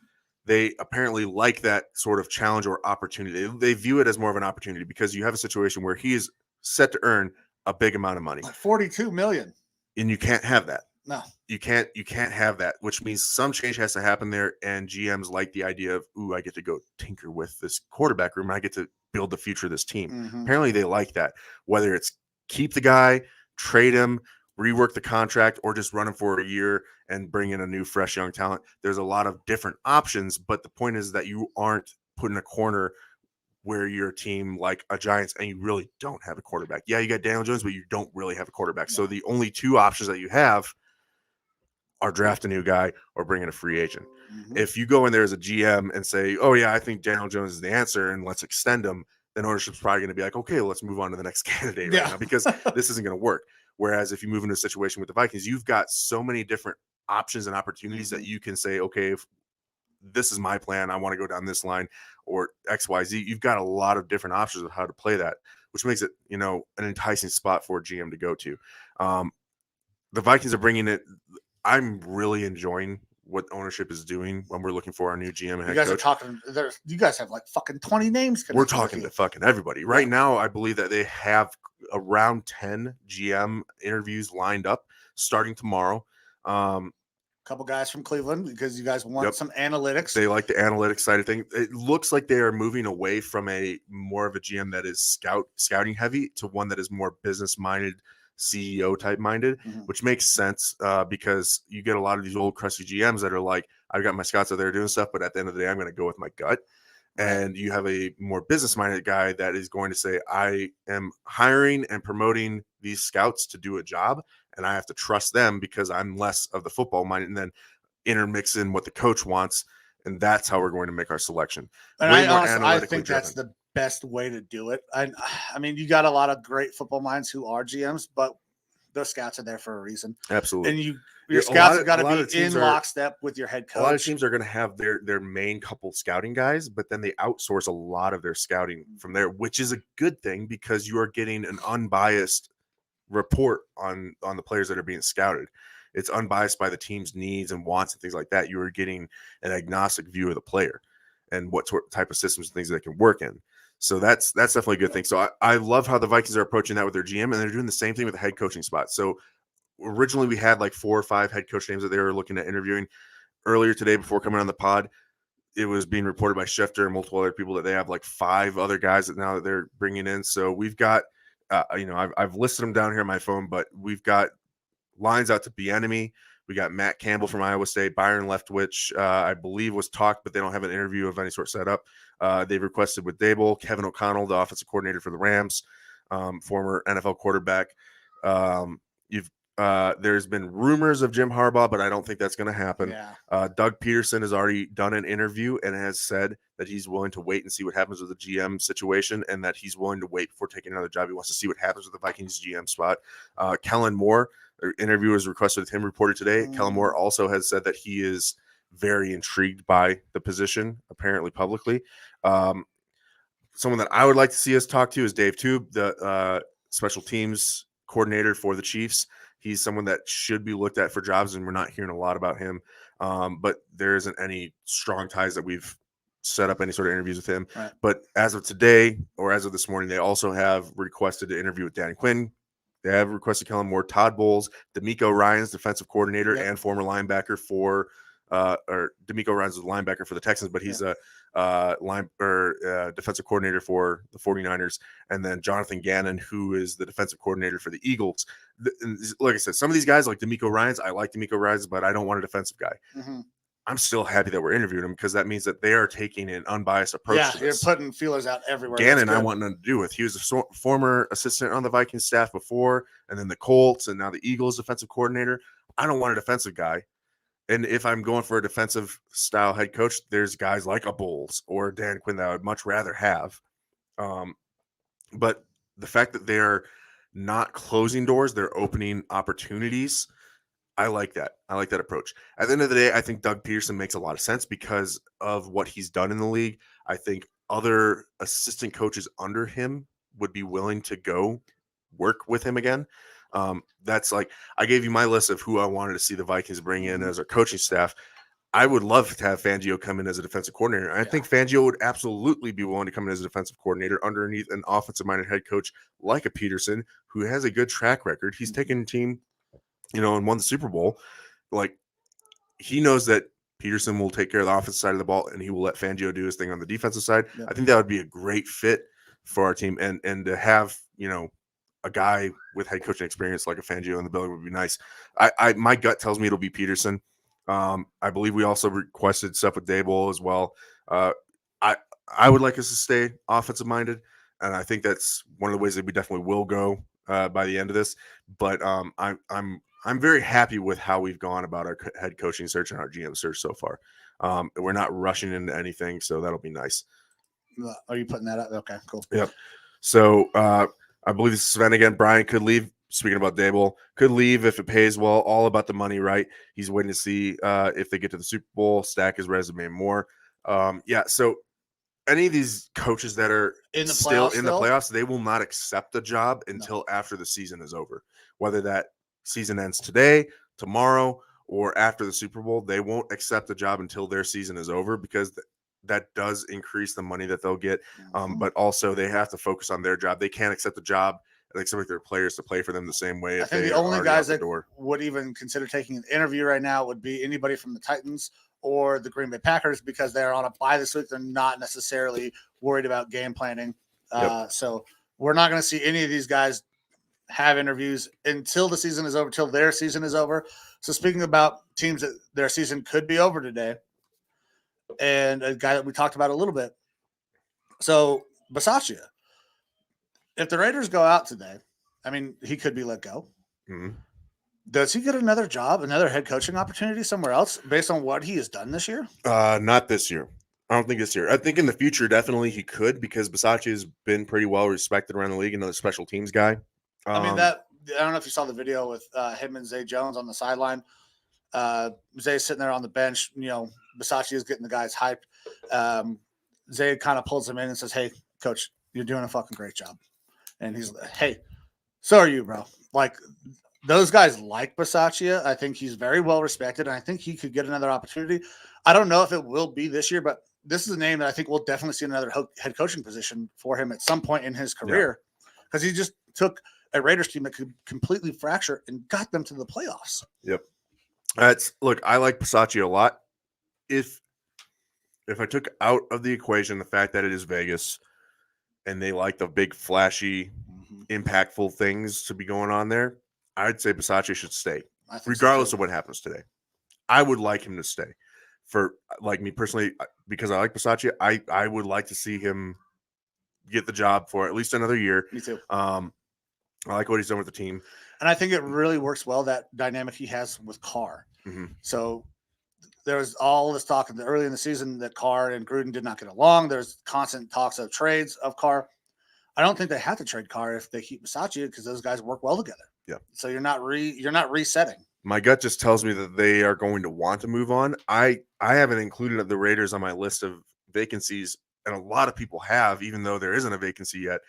They apparently like that sort of challenge or opportunity. They view it as more of an opportunity because you have a situation where he is set to earn a big amount of money. Like $42 million. And you can't have that. No. You can't have that, which means some change has to happen there. And GMs like the idea of, I get to go tinker with this quarterback room and I get to build the future of this team. Apparently they like that, whether it's keep the guy, trade him, rework the contract, or just run him for a year and bring in a new, fresh, young talent. There's a lot of different options, but the point is that you aren't put in a corner where you're a team like a Giants and you really don't have a quarterback. Yeah, you got Daniel Jones, but you don't really have a quarterback. No. So the only two options that you have are draft a new guy or bring in a free agent. If you go in there as a GM and say, oh yeah, I think Daniel Jones is the answer and let's extend him, then ownership's probably going to be like, okay, let's move on to the next candidate right now, because this isn't going to work. Whereas if you move into a situation with the Vikings, you've got so many different options and opportunities that you can say, okay, if this is my plan, I want to go down this line or XYZ. You've got a lot of different options of how to play that, which makes it, an enticing spot for a GM to go to. The Vikings are bringing it. I'm really enjoying what ownership is doing when we're looking for our new GM and head coach. Are talking. You guys have like fucking 20 names. We're talking to fucking everybody right now. I believe that they have around 10 GM interviews lined up starting tomorrow. Couple guys from Cleveland, because you guys want some analytics. They like the analytics side of things. It looks like they are moving away from a more of a GM that is scouting heavy to one that is more business minded, CEO type minded, which makes sense because you get a lot of these old crusty GMs that are like, I've got my scouts out there doing stuff, but at the end of the day, I'm going to go with my gut. And you have a more business minded guy that is going to say, I am hiring and promoting these scouts to do a job, and I have to trust them because I'm less of the football minded, and then intermix in what the coach wants. And that's how we're going to make our selection. And I think that's the best way to do it. I mean, you got a lot of great football minds who are GMs, but those scouts are there for a reason. Absolutely. And your scouts have got to be in lockstep with your head coach. A lot of teams are going to have their main couple scouting guys, but then they outsource a lot of their scouting from there, which is a good thing because you are getting an unbiased report on the players that are being scouted. It's unbiased by the team's needs and wants and things like that. You are getting an agnostic view of the player and what type of systems and things they can work in. So that's definitely a good thing. So I love how the Vikings are approaching that with their GM, and they're doing the same thing with the head coaching spot. So originally we had like 4 or 5 head coach names that they were looking at interviewing. Earlier today, before coming on the pod, it was being reported by Schefter and multiple other people that they have like 5 other guys that now that they're bringing in. So we've got, I've listed them down here on my phone, but we've got lines out to Bieniemy. We got Matt Campbell from Iowa State, Byron Leftwich, I believe was talked, but they don't have an interview of any sort set up. They've requested with Dable, Kevin O'Connell, the offensive coordinator for the Rams, former NFL quarterback. There's been rumors of Jim Harbaugh, but I don't think that's going to happen. Yeah. Doug Peterson has already done an interview and has said that he's willing to wait and see what happens with the GM situation, and that he's willing to wait before taking another job. He wants to see what happens with the Vikings GM spot. Kellen Moore, interview was requested with him, reported today. Kellen Moore also has said that he is very intrigued by the position, apparently publicly. Someone that I would like to see us talk to is Dave Tube, the special teams coordinator for the Chiefs. He's someone that should be looked at for jobs, and we're not hearing a lot about him. But there isn't any strong ties that we've set up any sort of interviews with him. Right. But as of today, or as of this morning, they also have requested to interview with Danny Quinn. They have requested Kellen Moore, Todd Bowles, D'Amico Ryans, defensive coordinator and former linebacker for or D'Amico Ryans is a linebacker for the Texans, but he's a defensive coordinator for the 49ers. And then Jonathan Gannon, who is the defensive coordinator for the Eagles. Like I said, some of these guys like D'Amico Ryans, I like D'Amico Ryans, but I don't want a defensive guy. I'm still happy that we're interviewing him because that means that they are taking an unbiased approach to this. You're putting feelers out everywhere. Gannon, I want nothing to do with. He was a former assistant on the Vikings staff before, and then the Colts, and now the Eagles defensive coordinator. I don't want a defensive guy. And if I'm going for a defensive style head coach, there's guys like a Bowles or Dan Quinn that I would much rather have. But the fact that they're not closing doors, they're opening opportunities. I like that. I like that approach. At the end of the day, I think Doug Peterson makes a lot of sense because of what he's done in the league. I think other assistant coaches under him would be willing to go work with him again. That's like, I gave you my list of who I wanted to see the Vikings bring in as our coaching staff. I would love to have Fangio come in as a defensive coordinator. I think Fangio would absolutely be willing to come in as a defensive coordinator underneath an offensive-minded head coach like a Peterson, who has a good track record. He's taken a team, and won the Super Bowl. Like, he knows that Peterson will take care of the offensive side of the ball, and he will let Fangio do his thing on the defensive side. Yeah. I think that would be a great fit for our team, and to have a guy with head coaching experience like a Fangio in the building would be nice. My gut tells me it'll be Peterson. I believe we also requested stuff with Daboll as well. I would like us to stay offensive minded, and I think that's one of the ways that we definitely will go by the end of this. But I'm very happy with how we've gone about our head coaching search and our GM search so far. We're not rushing into anything, so that'll be nice. Are you putting that up? Okay, cool. Yep. So I believe this is Sven again. Brian could leave. Speaking about Daboll, could leave if it pays well. All about the money, right? He's waiting to see if they get to the Super Bowl, stack his resume more. So any of these coaches that are still in the playoffs, they will not accept a job until after the season is over. Whether that season ends today, tomorrow, or after the Super Bowl, they won't accept a job until their season is over because that does increase the money that they'll get. But also they have to focus on their job. They can't accept a job and expect their players to play for them the same way. I think the only guys that would even consider taking an interview right now would be anybody from the Titans or the Green Bay Packers because they're on a bye this week. They're not necessarily worried about game planning. So we're not going to see any of these guys have interviews until the season is over, till their season is over. So speaking about teams that their season could be over today, and a guy that we talked about a little bit. So Bisaccia, if the Raiders go out today, I mean, he could be let go. Mm-hmm. Does he get another job, another head coaching opportunity somewhere else based on what he has done this year? Not this year. I don't think this year. I think in the future, definitely he could because Bisaccia has been pretty well respected around the league. Another special teams guy. I don't know if you saw the video with him and Zay Jones on the sideline. Zay's sitting there on the bench. Bisaccia is getting the guys hyped. Zay kind of pulls him in and says, "Hey, coach, you're doing a fucking great job." And he's like, "Hey, so are you, bro." Like, those guys like Bisaccia. I think he's very well respected, and I think he could get another opportunity. I don't know if it will be this year, but this is a name that I think we'll definitely see another head coaching position for him at some point in his career because he just took a Raiders team that could completely fracture and got them to the playoffs. Yep. Look, I like Bisaccia a lot. If I took out of the equation the fact that it is Vegas and they like the big, flashy, impactful things to be going on there, I'd say Bisaccia should stay, regardless of what happens today. I would like him to stay. For like me personally, because I like Bisaccia, I would like to see him get the job for at least another year. Me too. I like what he's done with the team. And I think it really works well, that dynamic he has with Carr. Mm-hmm. So there was all this talk early in the season that Carr and Gruden did not get along. There's constant talks of trades of Carr. I don't think they have to trade Carr if they keep Bisaccia because those guys work well together. Yeah. So you're not resetting. My gut just tells me that they are going to want to move on. I haven't included the Raiders on my list of vacancies, and a lot of people have, even though there isn't a vacancy yet.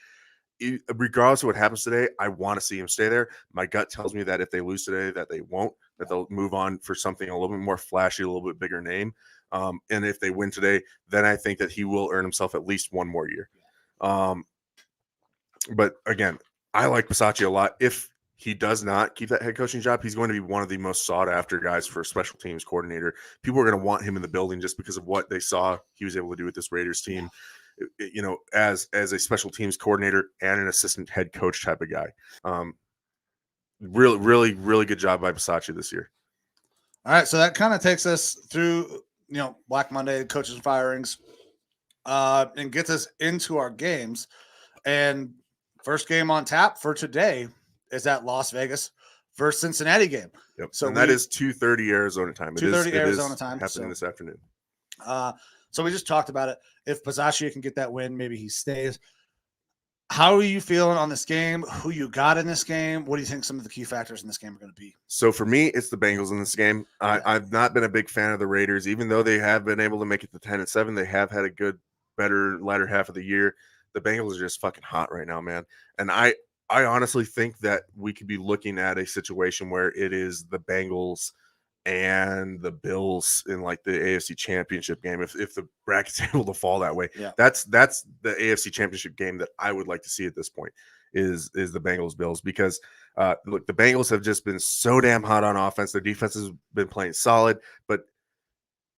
Regardless of what happens today, I want to see him stay there. My gut tells me that if they lose today, that they won't, that they'll move on for something a little bit more flashy, a little bit bigger name. And if they win today, then I think that he will earn himself at least one more year. But again, I like Bisaccia a lot. If he does not keep that head coaching job, he's going to be one of the most sought after guys for a special teams coordinator. People are going to want him in the building just because of what they saw he was able to do with this Raiders team. As a special teams coordinator and an assistant head coach type of guy. Really, really, really good job by Bisaccia this year. All right, so that kind of takes us through, Black Monday, coaches firings, and gets us into our games. And first game on tap for today is that Las Vegas versus Cincinnati game. Yep. So that is 2:30 Arizona time. 2:30 Arizona time. Happening this afternoon. So we just talked about it. If Bisaccia can get that win, maybe he stays. How are you feeling on this game? Who you got in this game? What do you think some of the key factors in this game are going to be? So for me, it's the Bengals in this game. I've not been a big fan of the Raiders, even though they have been able to make it to 10-7. They have had a better latter half of the year. The Bengals are just fucking hot right now, man. And I honestly think that we could be looking at a situation where it is the Bengals and the Bills in like the AFC Championship game. If the bracket's able to fall that way, that's the AFC Championship game that I would like to see at this point is the Bengals Bills, because look, the Bengals have just been so damn hot on offense. Their defense has been playing solid, but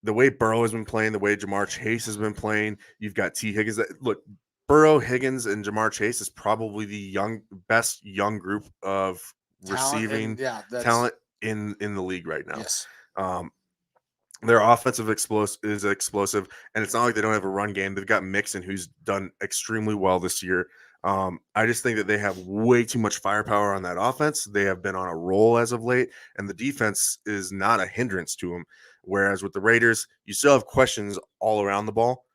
the way Burrow has been playing, the way Jamar Chase has been playing, you've got T. Higgins. Look, Burrow, Higgins, and Jamar Chase is probably the best young group of receiving talent in the league right now. Yes. Their offensive is explosive, and it's not like they don't have a run game. They've got Mixon, who's done extremely well this year. I just think that they have way too much firepower on that offense. They have been on a roll as of late, and the defense is not a hindrance to them. Whereas with the Raiders, you still have questions all around the ball,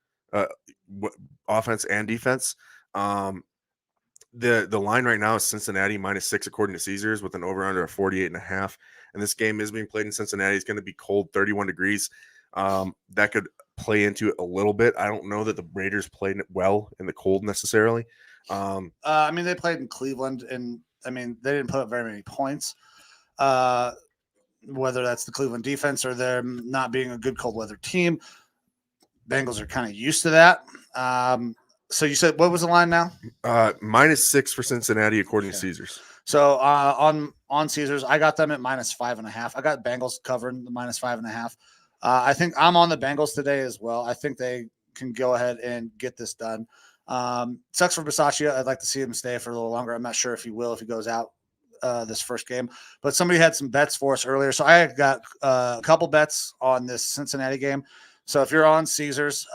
offense and defense. The line right now is Cincinnati -6 according to Caesars, with an over-under of 48.5. And this game is being played in Cincinnati. It's going to be cold, 31 degrees. That could play into it a little bit. I don't know that the Raiders played it well in the cold necessarily. They played in Cleveland, and they didn't put up very many points. Whether that's the Cleveland defense or them not being a good cold weather team, Bengals are kind of used to that. So you said, what was the line now? -6 for Cincinnati according to Caesars. So on Caesars, I got them at -5.5. I got Bengals covering the -5.5. I think I'm on the Bengals today as well. I think they can go ahead and get this done. Sucks for Bisaccia. I'd like to see him stay for a little longer. I'm not sure if he will, if he goes out this first game. But somebody had some bets for us earlier. So I got a couple bets on this Cincinnati game. So if you're on Caesars,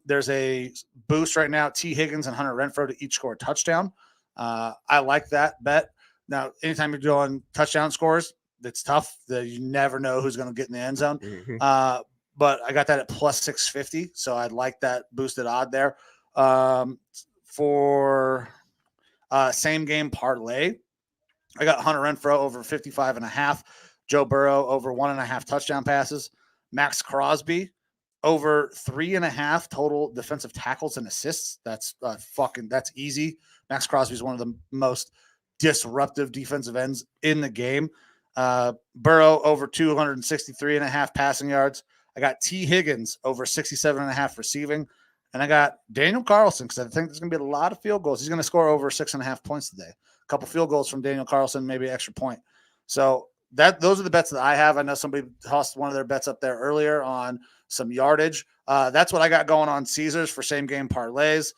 there's a boost right now. T. Higgins and Hunter Renfrow to each score a touchdown. I like that bet. Now, anytime you're doing touchdown scores, it's tough. You never know who's going to get in the end zone. Mm-hmm. But I got that at +650. So I'd like that boosted odd there. For same game parlay, I got Hunter Renfrow over 55.5. Joe Burrow over 1.5 touchdown passes. Max Crosby over 3.5 total defensive tackles and assists. That's that's easy. Max Crosby is one of the most disruptive defensive ends in the game. Burrow over 263.5 passing yards. I got T. Higgins over 67.5 receiving. And I got Daniel Carlson, because I think there's going to be a lot of field goals. He's going to score over 6.5 points today. A couple field goals from Daniel Carlson, maybe an extra point. So those are the bets that I have. I know somebody tossed one of their bets up there earlier on some yardage. That's what I got going on Caesars for same game parlays.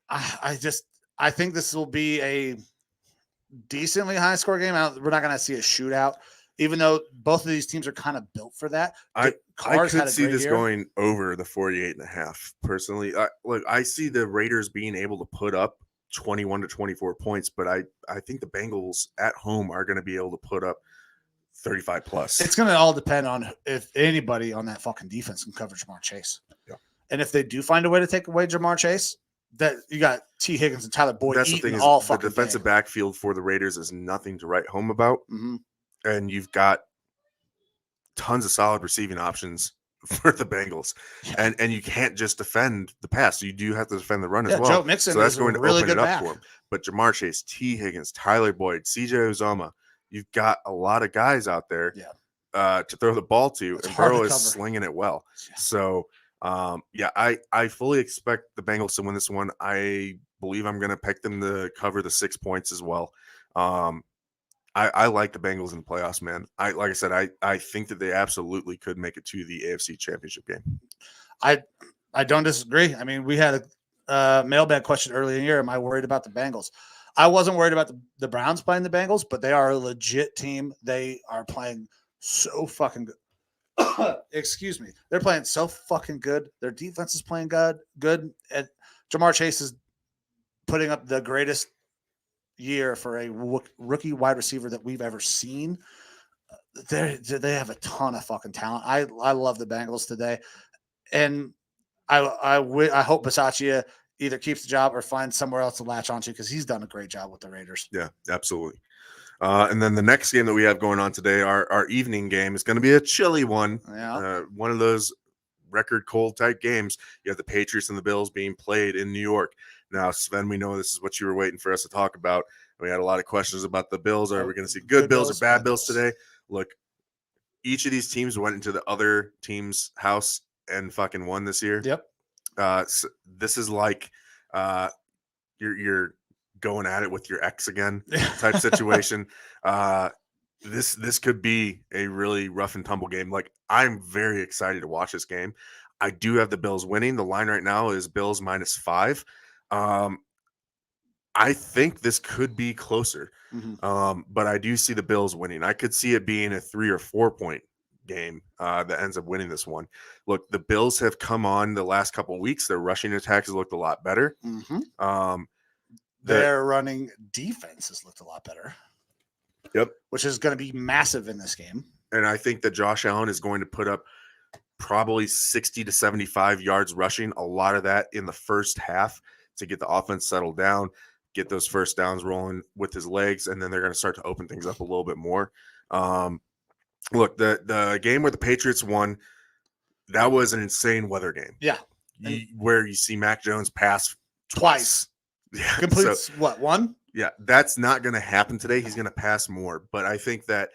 I think this will be a decently high score game. We're not going to see a shootout, even though both of these teams are kind of built for that. I could see this going over the 48.5 personally. Look, I see the Raiders being able to put up 21 to 24 points, but I think the Bengals at home are going to be able to put up 35 plus. It's going to all depend on if anybody on that fucking defense can cover Jamar Chase. Yeah. And if they do find a way to take away Jamar Chase, that you got T. Higgins and Tyler Boyd. That's the thing, is the defensive backfield for the Raiders is nothing to write home about. Mm-hmm. And you've got tons of solid receiving options for the Bengals. Yeah. And you can't just defend the pass. You do have to defend the run as well. Joe Mixon, so that's going to really open it up back for him. But Jamar Chase, T. Higgins, Tyler Boyd, CJ Uzomah, you've got a lot of guys out there to throw the ball to, and Burrow is slinging it well. Yeah. So, I fully expect the Bengals to win this one. I believe I'm going to pick them to cover the 6 points as well. I like the Bengals in the playoffs, man. Like I said, I think that they absolutely could make it to the AFC Championship game. I don't disagree. I mean, we had a mailbag question earlier in the year. Am I worried about the Bengals? I wasn't worried about the Browns playing the Bengals, but they are a legit team. They are playing so fucking good. Excuse me. They're playing so fucking good. Their defense is playing good. And Jamar Chase is putting up the greatest year for a rookie wide receiver that we've ever seen. They have a ton of fucking talent. I love the Bengals today, and I hope Bisaccia either keeps the job or finds somewhere else to latch onto because he's done a great job with the Raiders. Yeah, absolutely. And then the next game that we have going on today, our evening game, is going to be a chilly one. Yeah. One of those record cold type games. You have the Patriots and the Bills being played in New York. Now, Sven, we know this is what you were waiting for us to talk about. We had a lot of questions about the Bills. Are we going to see good Bills or bad Bills today? Look, each of these teams went into the other team's house and fucking won this year. Yep. So this is like you're going at it with your ex again type situation. This could be a really rough and tumble game. Like, I'm very excited to watch this game. I do have the Bills winning. The line right now is Bills -5. I think this could be closer, but I do see the Bills winning. I could see it being a 3 or 4 point game that ends up winning this one. Look, the Bills have come on the last couple of weeks. Their rushing attacks has looked a lot better. Their running defense has looked a lot better. Yep. Which is going to be massive in this game. And I think that Josh Allen is going to put up probably 60 to 75 yards rushing, a lot of that in the first half to get the offense settled down, get those first downs rolling with his legs, and then they're going to start to open things up a little bit more. Look, the game where the Patriots won, that was an insane weather game. Yeah. Where you see Mack Jones pass twice. Yeah. Completes one? Yeah, that's not going to happen today. He's going to pass more. But I think that,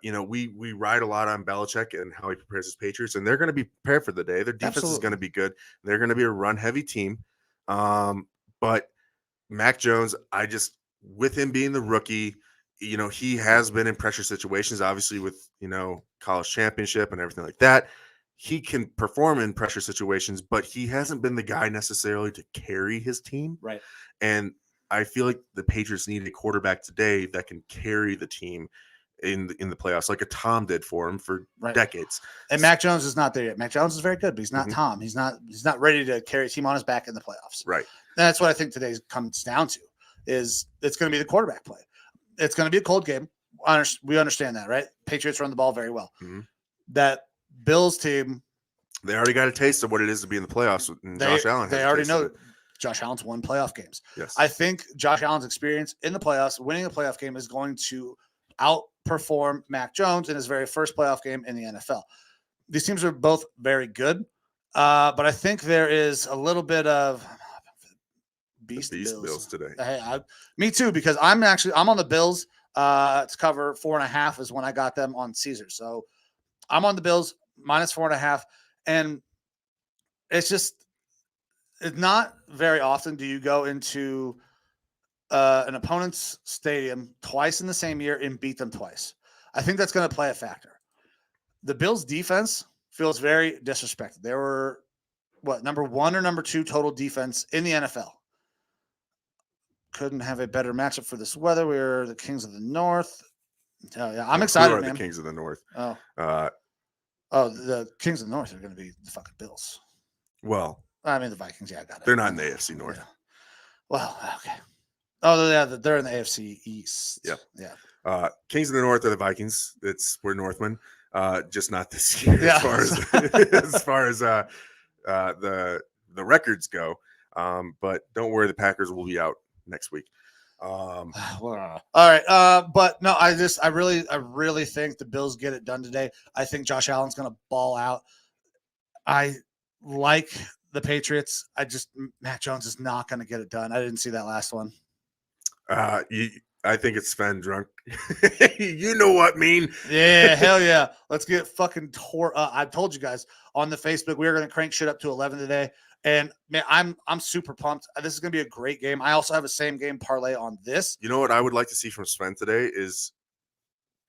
we ride a lot on Belichick and how he prepares his Patriots, and they're going to be prepared for the day. Their defense is going to be good. They're going to be a run-heavy team. But Mac Jones, with him being the rookie, he has been in pressure situations, obviously with, college championship and everything like that. He can perform in pressure situations, but he hasn't been the guy necessarily to carry his team. Right. And I feel like the Patriots need a quarterback today that can carry the team in the playoffs, like a Tom did for him for decades. And Mac Jones is not there yet. Mac Jones is very good, but he's not Tom. He's not ready to carry a team on his back in the playoffs. Right. And that's what I think today comes down to, is it's going to be the quarterback play. It's going to be a cold game. We understand that, right? Patriots run the ball very well. That Bills team, they already got a taste of what it is to be in the playoffs. Josh Allen. They already know Josh Allen's won playoff games. Yes. I think Josh Allen's experience in the playoffs, winning a playoff game, is going to outperform Mac Jones in his very first playoff game in the NFL. These teams are both very good, but I think there is a little bit of beast Bills today. Hey, me too, because I'm on the Bills to cover 4.5 is when I got them on Caesar. So I'm on the Bills -4.5, and it's not very often do you go into an opponent's stadium twice in the same year and beat them twice. I think that's going to play a factor. The Bills defense feels very disrespected. They were number 1 or number 2 total defense in the NFL. Couldn't have a better matchup for this weather. We're the Kings of the North. Yeah, I'm excited, man. The Kings of the North. The Kings of the North are going to be the fucking Bills. Well, I mean the Vikings. Yeah, I got it. They're not in the AFC North. Yeah. Well, okay. Oh, yeah, they're in the AFC East. Yep. Yeah. Kings of the North are the Vikings. We're Northmen, just not this year Yeah. as far as the records go. But don't worry, the Packers will be out next week. All right. But no, I really think the Bills get it done today. I think Josh Allen's going to ball out. I like the Patriots. Matt Jones is not going to get it done. I didn't see that last one. I think it's Sven drunk. You know what I mean? Yeah, hell yeah. Let's get fucking tore up. I told you guys on the Facebook, we are going to crank shit up to 11 today. And man, I'm super pumped. This is going to be a great game. I also have a same game parlay on this. You know what I would like to see from Sven today is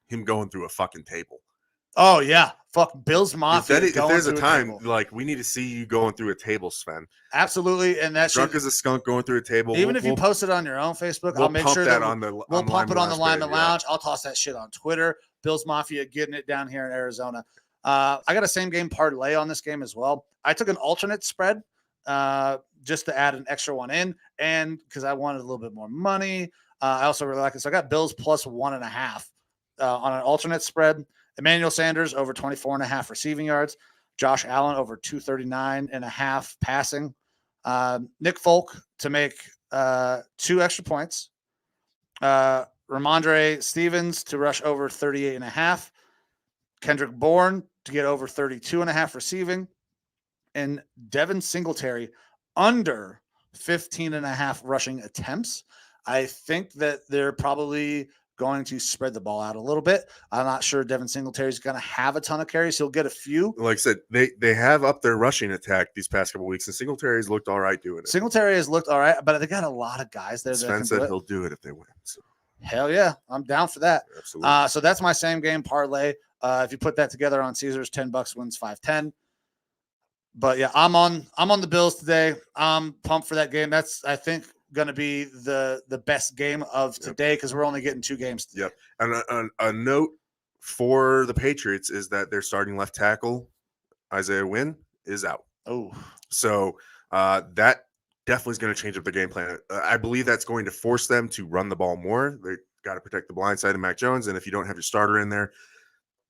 him going through a fucking table. Oh yeah, fuck Bills Mafia. If there's a time, table. like we need to see you going through a table, Sven. Absolutely, and that Drunk as a skunk going through a table. Even if you post it on your own Facebook, I'll make sure that we'll pump it on the Lineman Lounge. I'll toss that shit on Twitter. Bills Mafia getting it down here in Arizona. I got a same game parlay on this game as well. I took an alternate spread just to add an extra one in, and because I wanted a little bit more money. I also really like it. So I got Bills plus 1.5 on an alternate spread. Emmanuel Sanders over 24.5 receiving yards. Josh Allen over 239.5 passing. Nick Folk to make 2 extra points. Ramondre Stevens to rush over 38.5. Kendrick Bourne to get over 32.5 receiving. And Devin Singletary under 15.5 rushing attempts. I think that they're probably going to spread the ball out a little bit. I'm not sure Devin Singletary is going to have a ton of carries. He'll get a few. Like I said, they have up their rushing attack these past couple of weeks, and Singletary's looked all right doing it. Singletary has looked all right, but they got a lot of guys there. Sven said he'll do it if they win. So. Hell yeah, I'm down for that. Absolutely. So that's my same game parlay. If you put that together on Caesars, $10 wins 510. But yeah, I'm on the Bills today. I'm pumped for that game. That's, I think, going to be the best game of today because we're only getting 2 games today. Yep. And a note for the Patriots is that their starting left tackle, Isaiah Wynn, is out. Oh. So that definitely is going to change up the game plan. I believe that's going to force them to run the ball more. They got to protect the blind side of Mack Jones. And if you don't have your starter in there,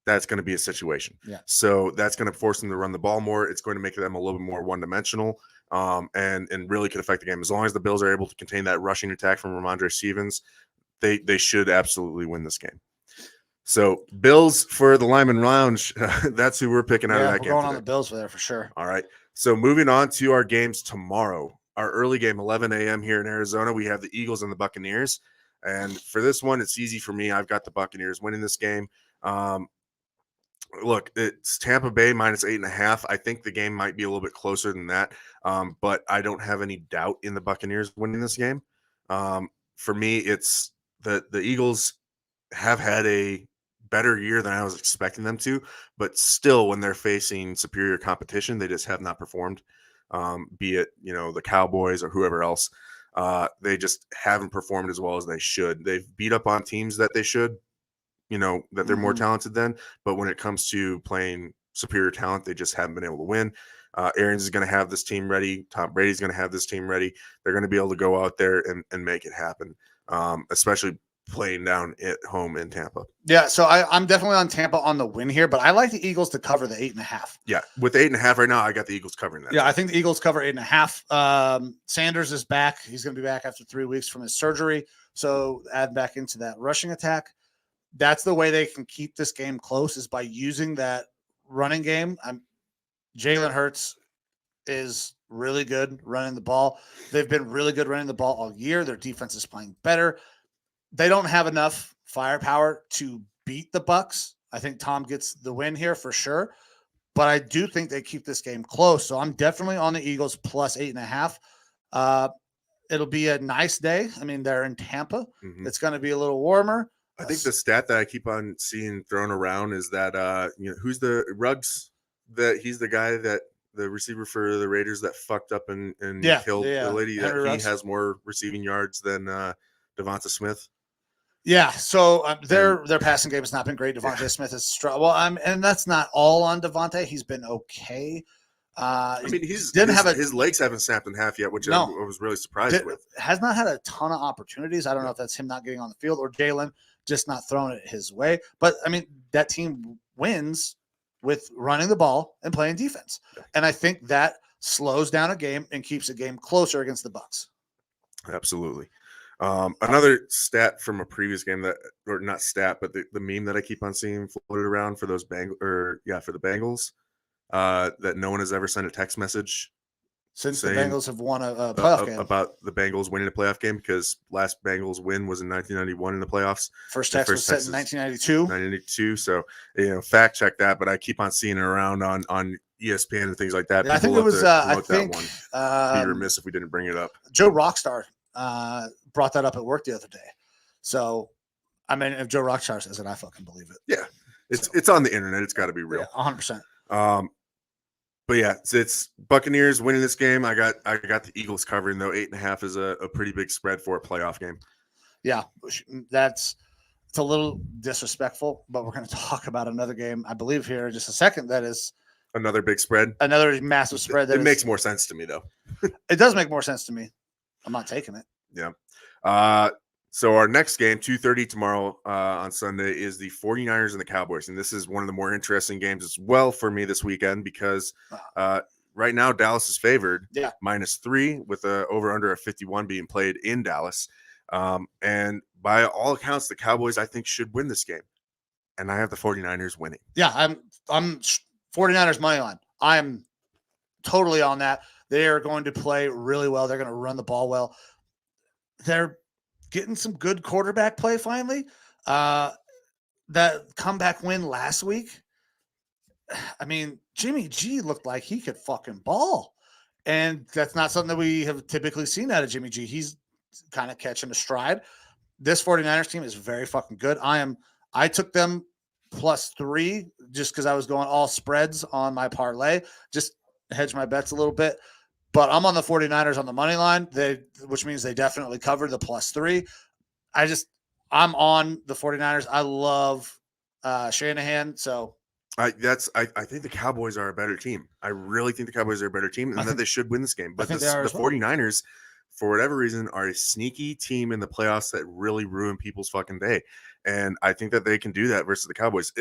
that's going to be a situation. Yeah. So that's going to force them to run the ball more. It's going to make them a little bit more one-dimensional and really could affect the game. As long as the Bills are able to contain that rushing attack from Ramondre Stevens, they should absolutely win this game. So Bills for the Lineman Lounge, that's who we're picking out of that game. We're going today. on the Bills for there for sure. All right. So moving on to our games tomorrow. Our early game, 11 a.m. here in Arizona, we have the Eagles and the Buccaneers. And for this one, it's easy for me. I've got the Buccaneers winning this game. Look, it's Tampa Bay minus 8.5. I think the game might be a little bit closer than that, but I don't have any doubt in the Buccaneers winning this game. For me, it's the Eagles have had a better year than I was expecting them to, but still, when they're facing superior competition, they just have not performed. Be it the Cowboys or whoever else, they just haven't performed as well as they should. They've beat up on teams that they should. That they're more talented than, but when it comes to playing superior talent, they just haven't been able to win. Arians is going to have this team ready. Tom Brady's going to have this team ready. They're going to be able to go out there and make it happen, especially playing down at home in Tampa. Yeah, so I'm definitely on Tampa on the win here, but I like the Eagles to cover the 8.5. Yeah, with 8.5 right now, I got the Eagles covering that. Yeah, I think the Eagles cover 8.5. Sanders is back. He's going to be back after 3 weeks from his surgery, so add back into that rushing attack. That's the way they can keep this game close is by using that running game. Jalen Hurts is really good running the ball. They've been really good running the ball all year. Their defense is playing better. They don't have enough firepower to beat the Bucs. I think Tom gets the win here for sure, but I do think they keep this game close. So I'm definitely on the Eagles plus 8.5. It'll be a nice day. I mean, they're in Tampa. Mm-hmm. It's going to be a little warmer. I think the stat that I keep on seeing thrown around is that who's the Ruggs, that he's the guy that the receiver for the Raiders that fucked up and killed the lady, that he has more receiving yards than Devonta Smith. Yeah, so their passing game has not been great. Devonta Smith is struggled. Well, and that's not all on Devonta. He's been okay. His legs haven't snapped in half yet, which I was really surprised with. Has not had a ton of opportunities. I don't know if that's him not getting on the field or Jalen just not throwing it his way. But, I mean, that team wins with running the ball and playing defense. Yeah. And I think that slows down a game and keeps a game closer against the Bucs. Absolutely. Another stat from a previous game or not stat, but the meme that I keep on seeing floated around for those for the Bengals, that no one has ever sent a text message since the Bengals have won a playoff game about the Bengals winning a playoff game, because last Bengals win was in 1991 in the playoffs. First text was set in 1992. So fact check that, but I keep on seeing it around on ESPN and things like that. Yeah, I think it was. I think be remiss if we didn't bring it up. Joe Rockstar brought that up at work the other day. So, I mean, if Joe Rockstar says it, I fucking believe it. Yeah. It's on the internet. It's got to be real. 100%. But yeah, it's Buccaneers winning this game. I got the Eagles covering though. 8.5 is a pretty big spread for a playoff game. Yeah, it's a little disrespectful, but we're going to talk about another game, I believe, here in just a second. That is another big spread, another massive spread. It makes more sense to me though. It does make more sense to me. I'm not taking it. Yeah. So our next game, 2:30 tomorrow on Sunday, is the 49ers and the Cowboys. And this is one of the more interesting games as well for me this weekend because right now Dallas is favored -3 with a over-under of 51 being played in Dallas. And by all accounts, the Cowboys, I think, should win this game. And I have the 49ers winning. Yeah, I'm 49ers money line. I'm totally on that. They are going to play really well. They're going to run the ball well. They're getting some good quarterback play finally. That comeback win last week. I mean, Jimmy G looked like he could fucking ball. And that's not something that we have typically seen out of Jimmy G. He's kind of catching a stride. This 49ers team is very fucking good. I took them +3 just because I was going all spreads on my parlay, just hedge my bets a little bit. But I'm on the 49ers on the money line, which means they definitely covered the +3. I'm on the 49ers. I love Shanahan. So I think the Cowboys are a better team. I really think the Cowboys are a better team and that they should win this game. But the 49ers, for whatever reason, are a sneaky team in the playoffs that really ruin people's fucking day. And I think that they can do that versus the Cowboys.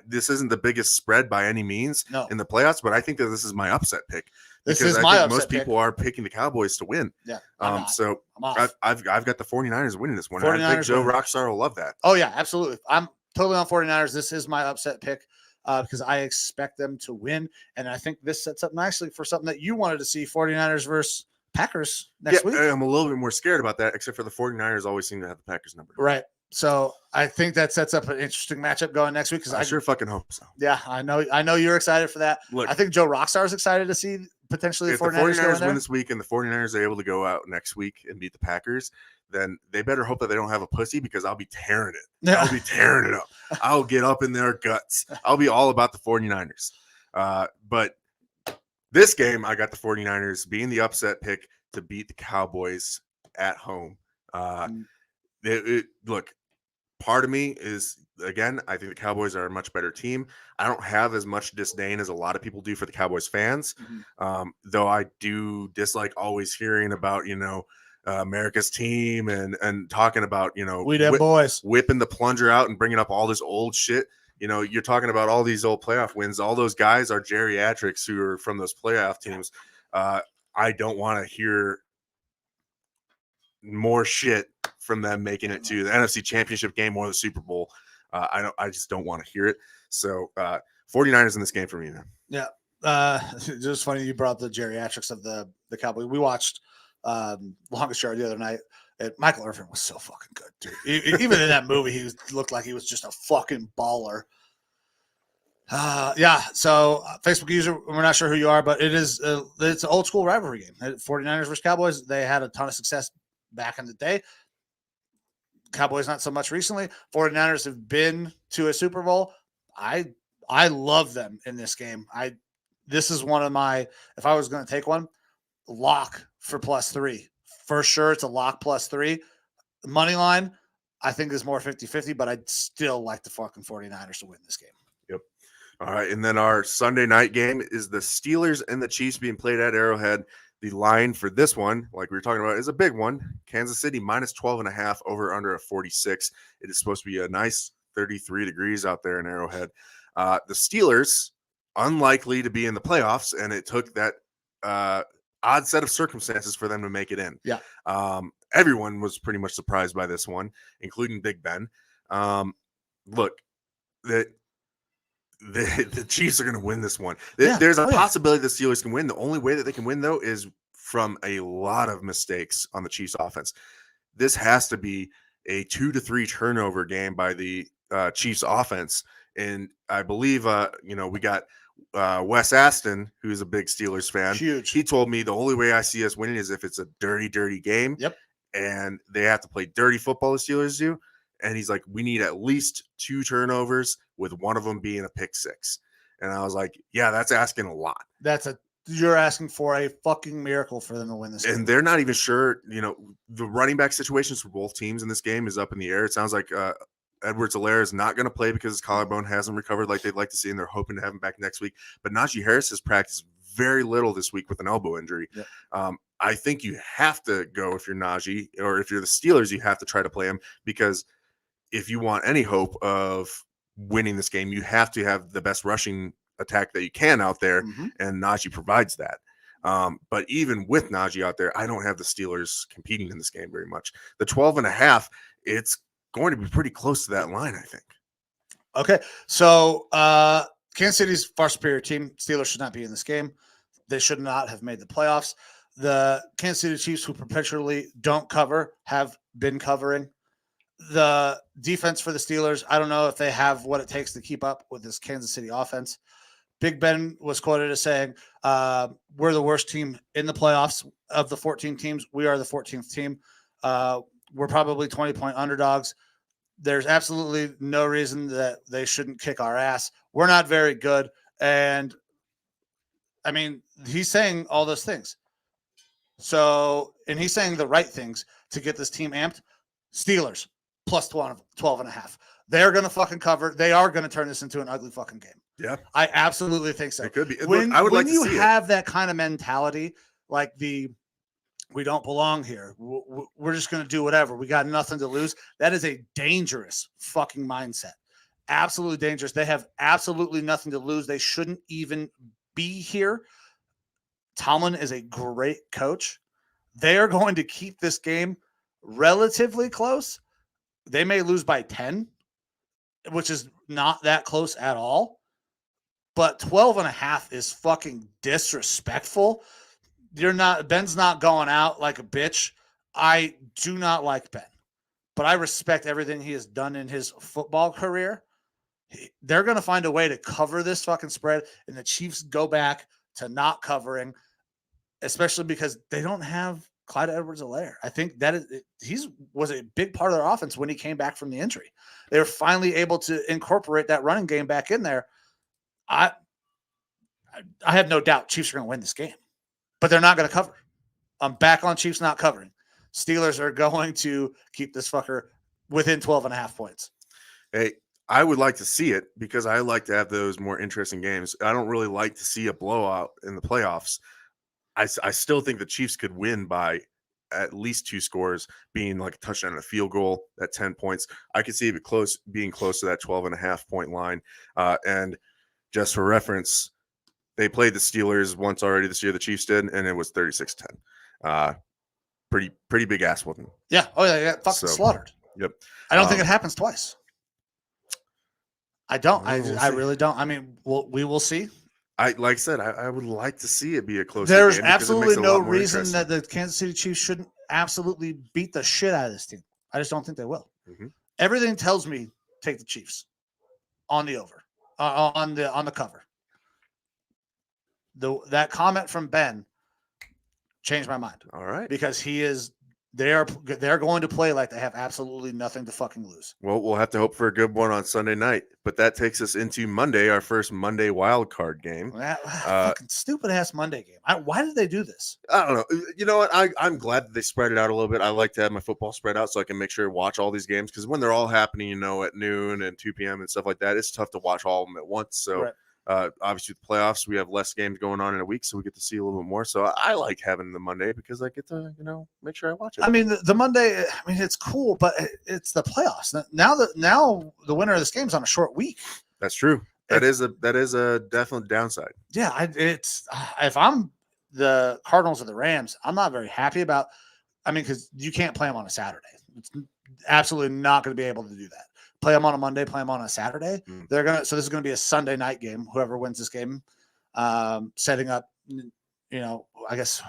This isn't the biggest spread by any means in the playoffs, but I think that this is my upset pick. Because I think most people are picking the Cowboys to win. Yeah. So I've got the 49ers winning this one. I think Joe Rockstar will love that. Oh, yeah, absolutely. I'm totally on 49ers. This is my upset pick because I expect them to win. And I think this sets up nicely for something that you wanted to see, 49ers versus Packers next week. I'm a little bit more scared about that, except for the 49ers always seem to have the Packers number. Right. So I think that sets up an interesting matchup going next week. I sure fucking hope so. Yeah, I know you're excited for that. Look, I think Joe Rockstar is excited to see potentially the 49ers win this week and the 49ers are able to go out next week and beat the Packers, then they better hope that they don't have a pussy because I'll be tearing it. Yeah. I'll be tearing it up. I'll get up in their guts. I'll be all about the 49ers. But this game, I got the 49ers being the upset pick to beat the Cowboys at home. Look, part of me is, again, I think the Cowboys are a much better team. I don't have as much disdain as a lot of people do for the Cowboys fans, though I do dislike always hearing about, America's team and talking about, we them boys whipping the plunger out and bringing up all this old shit. You're talking about all these old playoff wins. All those guys are geriatrics who are from those playoff teams. I don't want to hear more shit from them making it to the NFC Championship game or the Super Bowl. I just don't want to hear it. So 49ers in this game for me, man. Yeah. It's just funny you brought up the geriatrics of the Cowboys. We watched Longest Yard the other night. And Michael Irvin was so fucking good, dude. Even in that movie, he looked like he was just a fucking baller. So Facebook user, we're not sure who you are, but it's an old school rivalry game. 49ers versus Cowboys. They had a ton of success back in the day. Cowboys not so much recently. 49ers have been to a Super Bowl. I love them in this game. This is one of my, if I was going to take one, lock for +3. For sure, it's a lock +3. The money line, I think, is more 50-50, but I'd still like the fucking 49ers to win this game. Yep. All right, and then our Sunday night game is the Steelers and the Chiefs being played at Arrowhead. The line for this one, like we were talking about, is a big one. Kansas City -12.5 over under a 46. It is supposed to be a nice 33 degrees out there in Arrowhead. The Steelers, unlikely to be in the playoffs, and it took that odd set of circumstances for them to make it in. Yeah. Everyone was pretty much surprised by this one, including Big Ben. Look, the Chiefs are going to win this one. There's a possibility the Steelers can win. The only way that they can win, though, is from a lot of mistakes on the Chiefs offense. This has to be a 2 to 3 turnover game by the Chiefs offense. And I believe, we got Wes Aston, who's a big Steelers fan. Huge. He told me the only way I see us winning is if it's a dirty, dirty game. Yep. And they have to play dirty football, the Steelers do. And he's like, we need at least 2 turnovers with one of them being a pick six. And I was like, yeah, that's asking a lot. You're asking for a fucking miracle for them to win this game. And they're not even sure, the running back situations for both teams in this game is up in the air. It sounds like Edwards-Helaire is not going to play because his collarbone hasn't recovered like they'd like to see, and they're hoping to have him back next week. But Najee Harris has practiced very little this week with an elbow injury. Yep. I think you have to go if you're Najee, or if you're the Steelers, you have to try to play him, because if you want any hope of winning this game, you have to have the best rushing attack that you can out there, and Najee provides that. But even with Najee out there, I don't have the Steelers competing in this game very much. The 12.5, it's going to be pretty close to that line, I think. Okay, so Kansas City's far superior team. Steelers should not be in this game. They should not have made the playoffs. The Kansas City Chiefs, who perpetually don't cover, have been covering. The defense for the Steelers, I don't know if they have what it takes to keep up with this Kansas City offense. Big Ben was quoted as saying, we're the worst team in the playoffs of the 14 teams. We are the 14th team. We're probably 20-point underdogs. There's absolutely no reason that they shouldn't kick our ass. We're not very good. And I mean, he's saying all those things. So, and he's saying the right things to get this team amped. Steelers plus 12.5. They're going to fucking cover. They are going to turn this into an ugly fucking game. Yeah. I absolutely think so. It could be. When, I would like to see you have that kind of mentality, like we don't belong here. We're just going to do whatever. We got nothing to lose. That is a dangerous fucking mindset. Absolutely dangerous. They have absolutely nothing to lose. They shouldn't even be here. Tomlin is a great coach. They are going to keep this game relatively close. They may lose by 10, which is not that close at all. But 12.5 is fucking disrespectful. Ben's not going out like a bitch. I do not like Ben, but I respect everything he has done in his football career. They're going to find a way to cover this fucking spread, and the Chiefs go back to not covering, especially because they don't have Clyde Edwards-Helaire. I think that was a big part of their offense when he came back from the injury. They were finally able to incorporate that running game back in there. I have no doubt Chiefs are going to win this game, but they're not going to cover. I'm back on Chiefs not covering. Steelers are going to keep this fucker within 12.5 points. Hey, I would like to see it because I like to have those more interesting games. I don't really like to see a blowout in the playoffs. I still think the Chiefs could win by at least 2 scores, being like a touchdown and a field goal at 10 points. I could see it being close to that 12.5 point line. And just for reference, they played the Steelers once already this year, the Chiefs did, and it was 36-10. Pretty big ass whooping. Yeah. Oh, yeah. Fucking slaughtered. Yep. I don't think it happens twice. I don't. I really don't. I mean, we will see. Like I said, I would like to see it be a close. There's absolutely no reason that the Kansas City Chiefs shouldn't absolutely beat the shit out of this team. I just don't think they will. Mm-hmm. Everything tells me take the Chiefs on the over, on the cover. That comment from Ben changed my mind. All right, because they're going to play like they have absolutely nothing to fucking lose. Well, we'll have to hope for a good one on Sunday night. But that takes us into Monday, our first Monday wild card game. Fucking stupid ass Monday game. Why did they do this? I don't know. You know what? I'm glad that they spread it out a little bit. I like to have my football spread out so I can make sure to watch all these games, because when they're all happening, at noon and 2 p.m. and stuff like that, it's tough to watch all of them at once. So. Right. Obviously, the playoffs, we have less games going on in a week, so we get to see a little bit more. So I like having the Monday because I get to, make sure I watch it. I mean, the Monday, it's cool, but it's the playoffs. Now the winner of this game is on a short week. That's true. That is a definite downside. Yeah, if I'm the Cardinals or the Rams, I'm not very happy about. Because you can't play them on a Saturday. It's absolutely not going to be able to do that. Play them on a Monday, play them on a Saturday. So this is going to be a Sunday night game. Whoever wins this game, setting up, I guess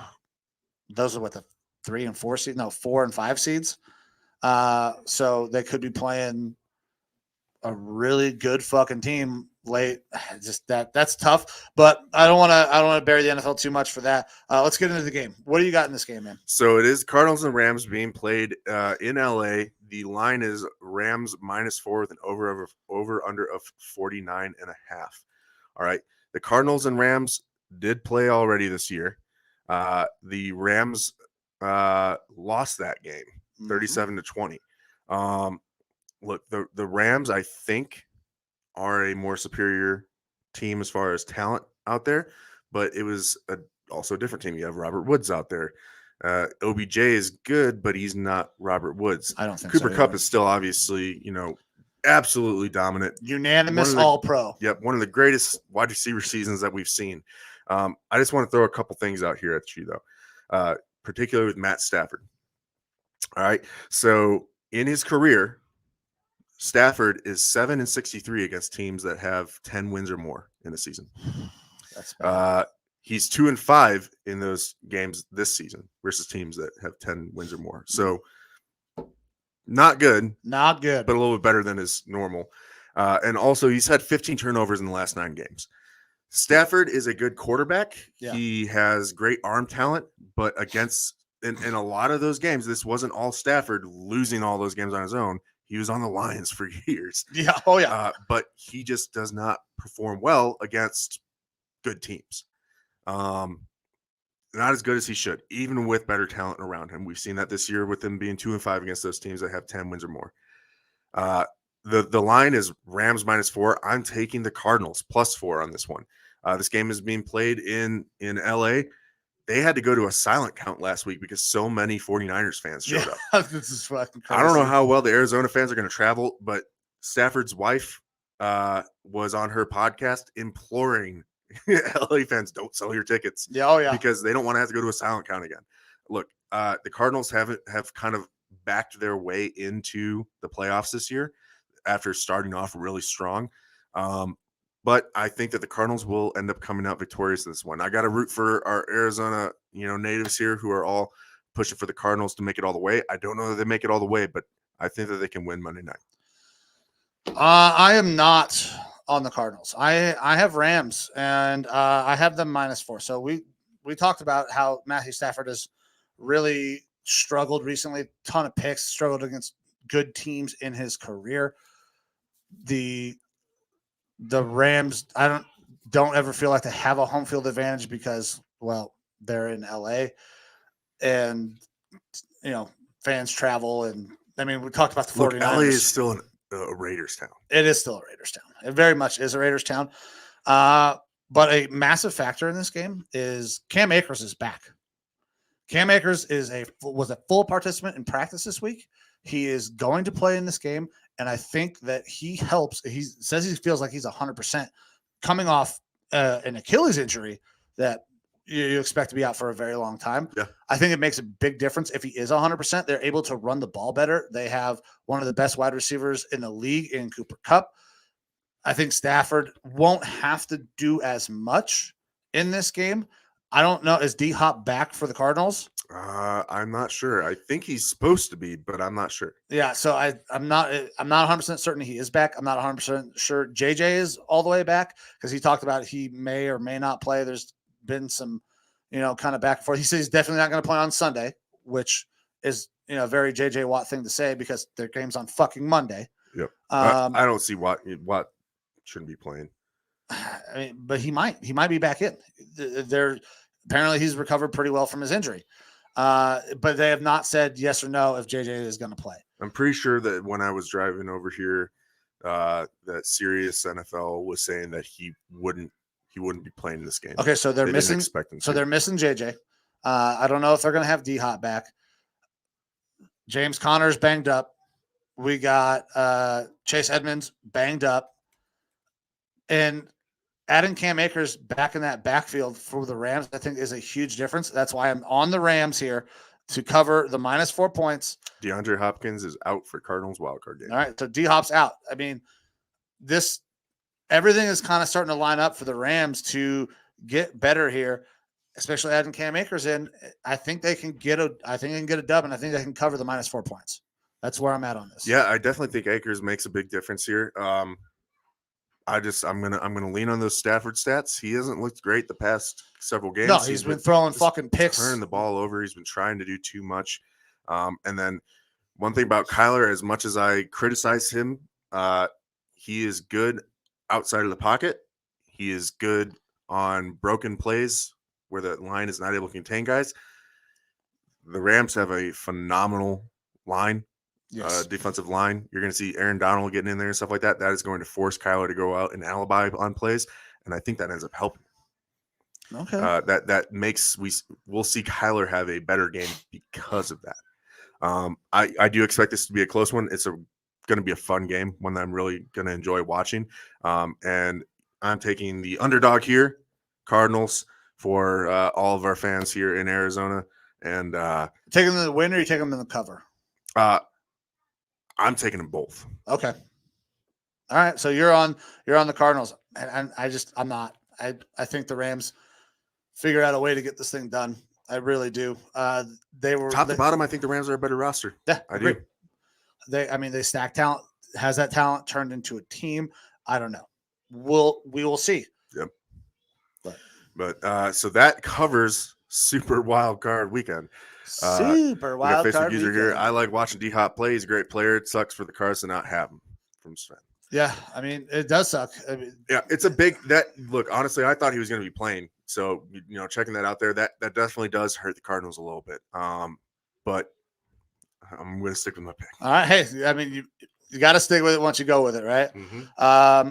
those are what the 3 and 4 seeds, 4 and 5 seeds. So they could be playing a really good fucking team late. Just that's tough. But I don't want to bury the NFL too much for that. Let's get into the game. What do you got in this game, man? So it is Cardinals and Rams being played in LA. The line is Rams -4 with an over under of 49.5. All right. The Cardinals and Rams did play already this year. The Rams lost that game 37-20. Look, the Rams, I think, are a more superior team as far as talent out there, but it was also a different team. You have Robert Woods out there. OBJ is good, but he's not Robert Woods. I don't think Cooper so Kupp is still obviously, absolutely dominant. Unanimous All-Pro. Yep, one of the greatest wide receiver seasons that we've seen. I just want to throw a couple things out here at you, though, particularly with Matt Stafford. All right, so in his career, Stafford is 7-63 against teams that have 10 wins or more in a season. That's bad. He's 2-5 in those games this season versus teams that have 10 wins or more. So not good, but a little bit better than his normal. And also he's had 15 turnovers in the last 9 games. Stafford is a good quarterback. Yeah. He has great arm talent, but in a lot of those games, this wasn't all Stafford losing all those games on his own. He was on the Lions for years. Yeah. Oh, yeah. But he just does not perform well against good teams. Not as good as he should, even with better talent around him. We've seen that this year with him being 2-5 against those teams that have 10 wins or more. The line is Rams -4. I'm taking the Cardinals +4 on this one. This game is being played in LA. They had to go to a silent count last week because so many 49ers fans showed up. This is fucking crazy. I don't know how well the Arizona fans are going to travel, but Stafford's wife was on her podcast imploring LA fans, don't sell your tickets. Yeah, oh yeah, because they don't want to have to go to a silent count again. Look, the Cardinals have kind of backed their way into the playoffs this year after starting off really strong. But I think that the Cardinals will end up coming out victorious in this one. I got to root for our Arizona, natives here who are all pushing for the Cardinals to make it all the way. I don't know that they make it all the way, but I think that they can win Monday night. I am not on the Cardinals. I have Rams, and I have them -4. So we talked about how Matthew Stafford has really struggled recently. Ton of picks, struggled against good teams in his career. The Rams, I don't ever feel like they have a home field advantage because, well, they're in LA, and fans travel, and I mean we talked about the 49ers. LA is still a Raiders town. It is still a Raiders town. It very much is a Raiders town. But a massive factor in this game is Cam Akers is back. Cam Akers was a full participant in practice this week. He is going to play in this game, and I think that he helps. He says he feels like he's 100% coming off an Achilles injury that you expect to be out for a very long time. Yeah. I think it makes a big difference if he is 100%. They're able to run the ball better. They have one of the best wide receivers in the league in Cooper Kupp. I think Stafford won't have to do as much in this game. I don't know. Is D-Hop back for the Cardinals? I'm not sure. I think he's supposed to be, but I'm not sure. Yeah, so I'm not 100% certain he is back. I'm not 100% sure JJ is all the way back because he talked about he may or may not play. There's been some, kind of back and forth. He says he's definitely not going to play on Sunday, which is, a very JJ Watt thing to say because their game's on fucking Monday. Yep. I don't see Watt shouldn't be playing. I mean, but he might be back in. Apparently he's recovered pretty well from his injury. But they have not said yes or no if JJ is going to play. I'm pretty sure that when I was driving over here, that Sirius NFL was saying that he wouldn't be playing this game. Okay, so they're missing. So they're missing JJ. I don't know if they're going to have D-Hop back. James Conner's banged up. We got Chase Edmonds banged up, and adding Cam Akers back in that backfield for the Rams, I think, is a huge difference. That's why I'm on the Rams here to cover the -4 points. DeAndre Hopkins is out for Cardinals wildcard game. All right, so D-Hop's out. I mean, everything is kind of starting to line up for the Rams to get better here, especially adding Cam Akers in. I think they can get a dub, and I think they can cover the -4 points. That's where I'm at on this. Yeah, I definitely think Akers makes a big difference here. I'm gonna lean on those Stafford stats. He hasn't looked great the past several games. No, he's been throwing fucking picks, turning the ball over. He's been trying to do too much. And then one thing about Kyler, as much as I criticize him, he is good outside of the pocket. He is good on broken plays where the line is not able to contain guys. The Rams have a phenomenal line. Yes. Defensive line. You're going to see Aaron Donald getting in there and stuff like that. That is going to force Kyler to go out and alibi on plays, and I think that ends up helping. Okay. That makes we'll see Kyler have a better game because of that. I do expect this to be a close one. It's going to be a fun game, one that I'm really going to enjoy watching. And I'm taking the underdog here, Cardinals, for all of our fans here in Arizona. And taking them in the win, or you take them in the cover? I'm taking them both. Okay. All right. So you're on the Cardinals, and I'm not. I think the Rams figure out a way to get this thing done. I really do. They were top to bottom. I think the Rams are a better roster. Yeah, I do. They stack talent. Has that talent turned into a team? I don't know. We will see. Yep. But so that covers Super Wild Card Weekend. Super Wild Card Weekend. Here. I like watching D-Hop play. He's a great player. It sucks for the Cards to not have him from Sven. Yeah, I mean, it does suck. Yeah, it's a big look. Honestly, I thought he was going to be playing. So checking that out there, that definitely does hurt the Cardinals a little bit. But I'm going to stick with my pick. All right. Hey, I mean, you got to stick with it once you go with it, right? Mm-hmm.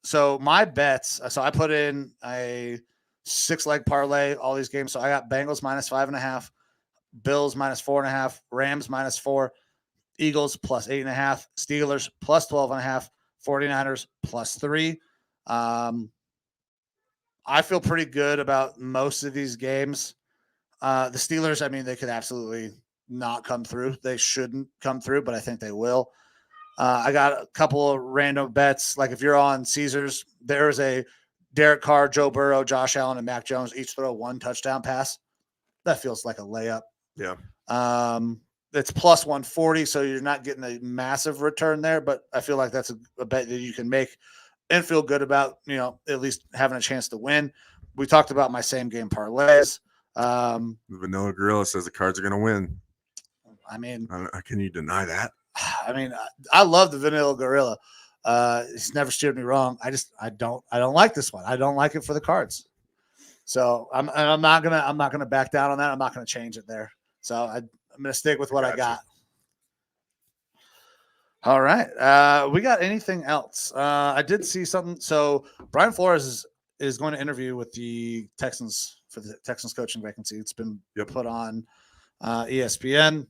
So my bets. So I put in a 6-leg parlay all these games. So I got Bengals -5.5, Bills -4.5, Rams -4, Eagles +8.5, Steelers +12.5, 49ers +3. I feel pretty good about most of these games. The Steelers, I mean, they could absolutely not come through. They shouldn't come through, but I think they will. I got a couple of random bets. Like if you're on Caesars, there's a Derek Carr, Joe Burrow, Josh Allen, and Mack Jones each throw 1 touchdown pass. That feels like a layup. Yeah. It's +140, so you're not getting a massive return there, but I feel like that's a bet that you can make and feel good about, at least having a chance to win. We talked about my same game parlays. Vanilla Gorilla says the Cards are going to win. I mean, can you deny that? I mean, I love the Vanilla Gorilla. He's never steered me wrong. I don't like this one. I don't like it for the Cards. So I'm not gonna back down on that. I'm not gonna change it there. So I'm gonna stick with what I got. All right. We got anything else? I did see something. So Brian Flores is going to interview with the Texans for the Texans coaching vacancy. It's been put on ESPN.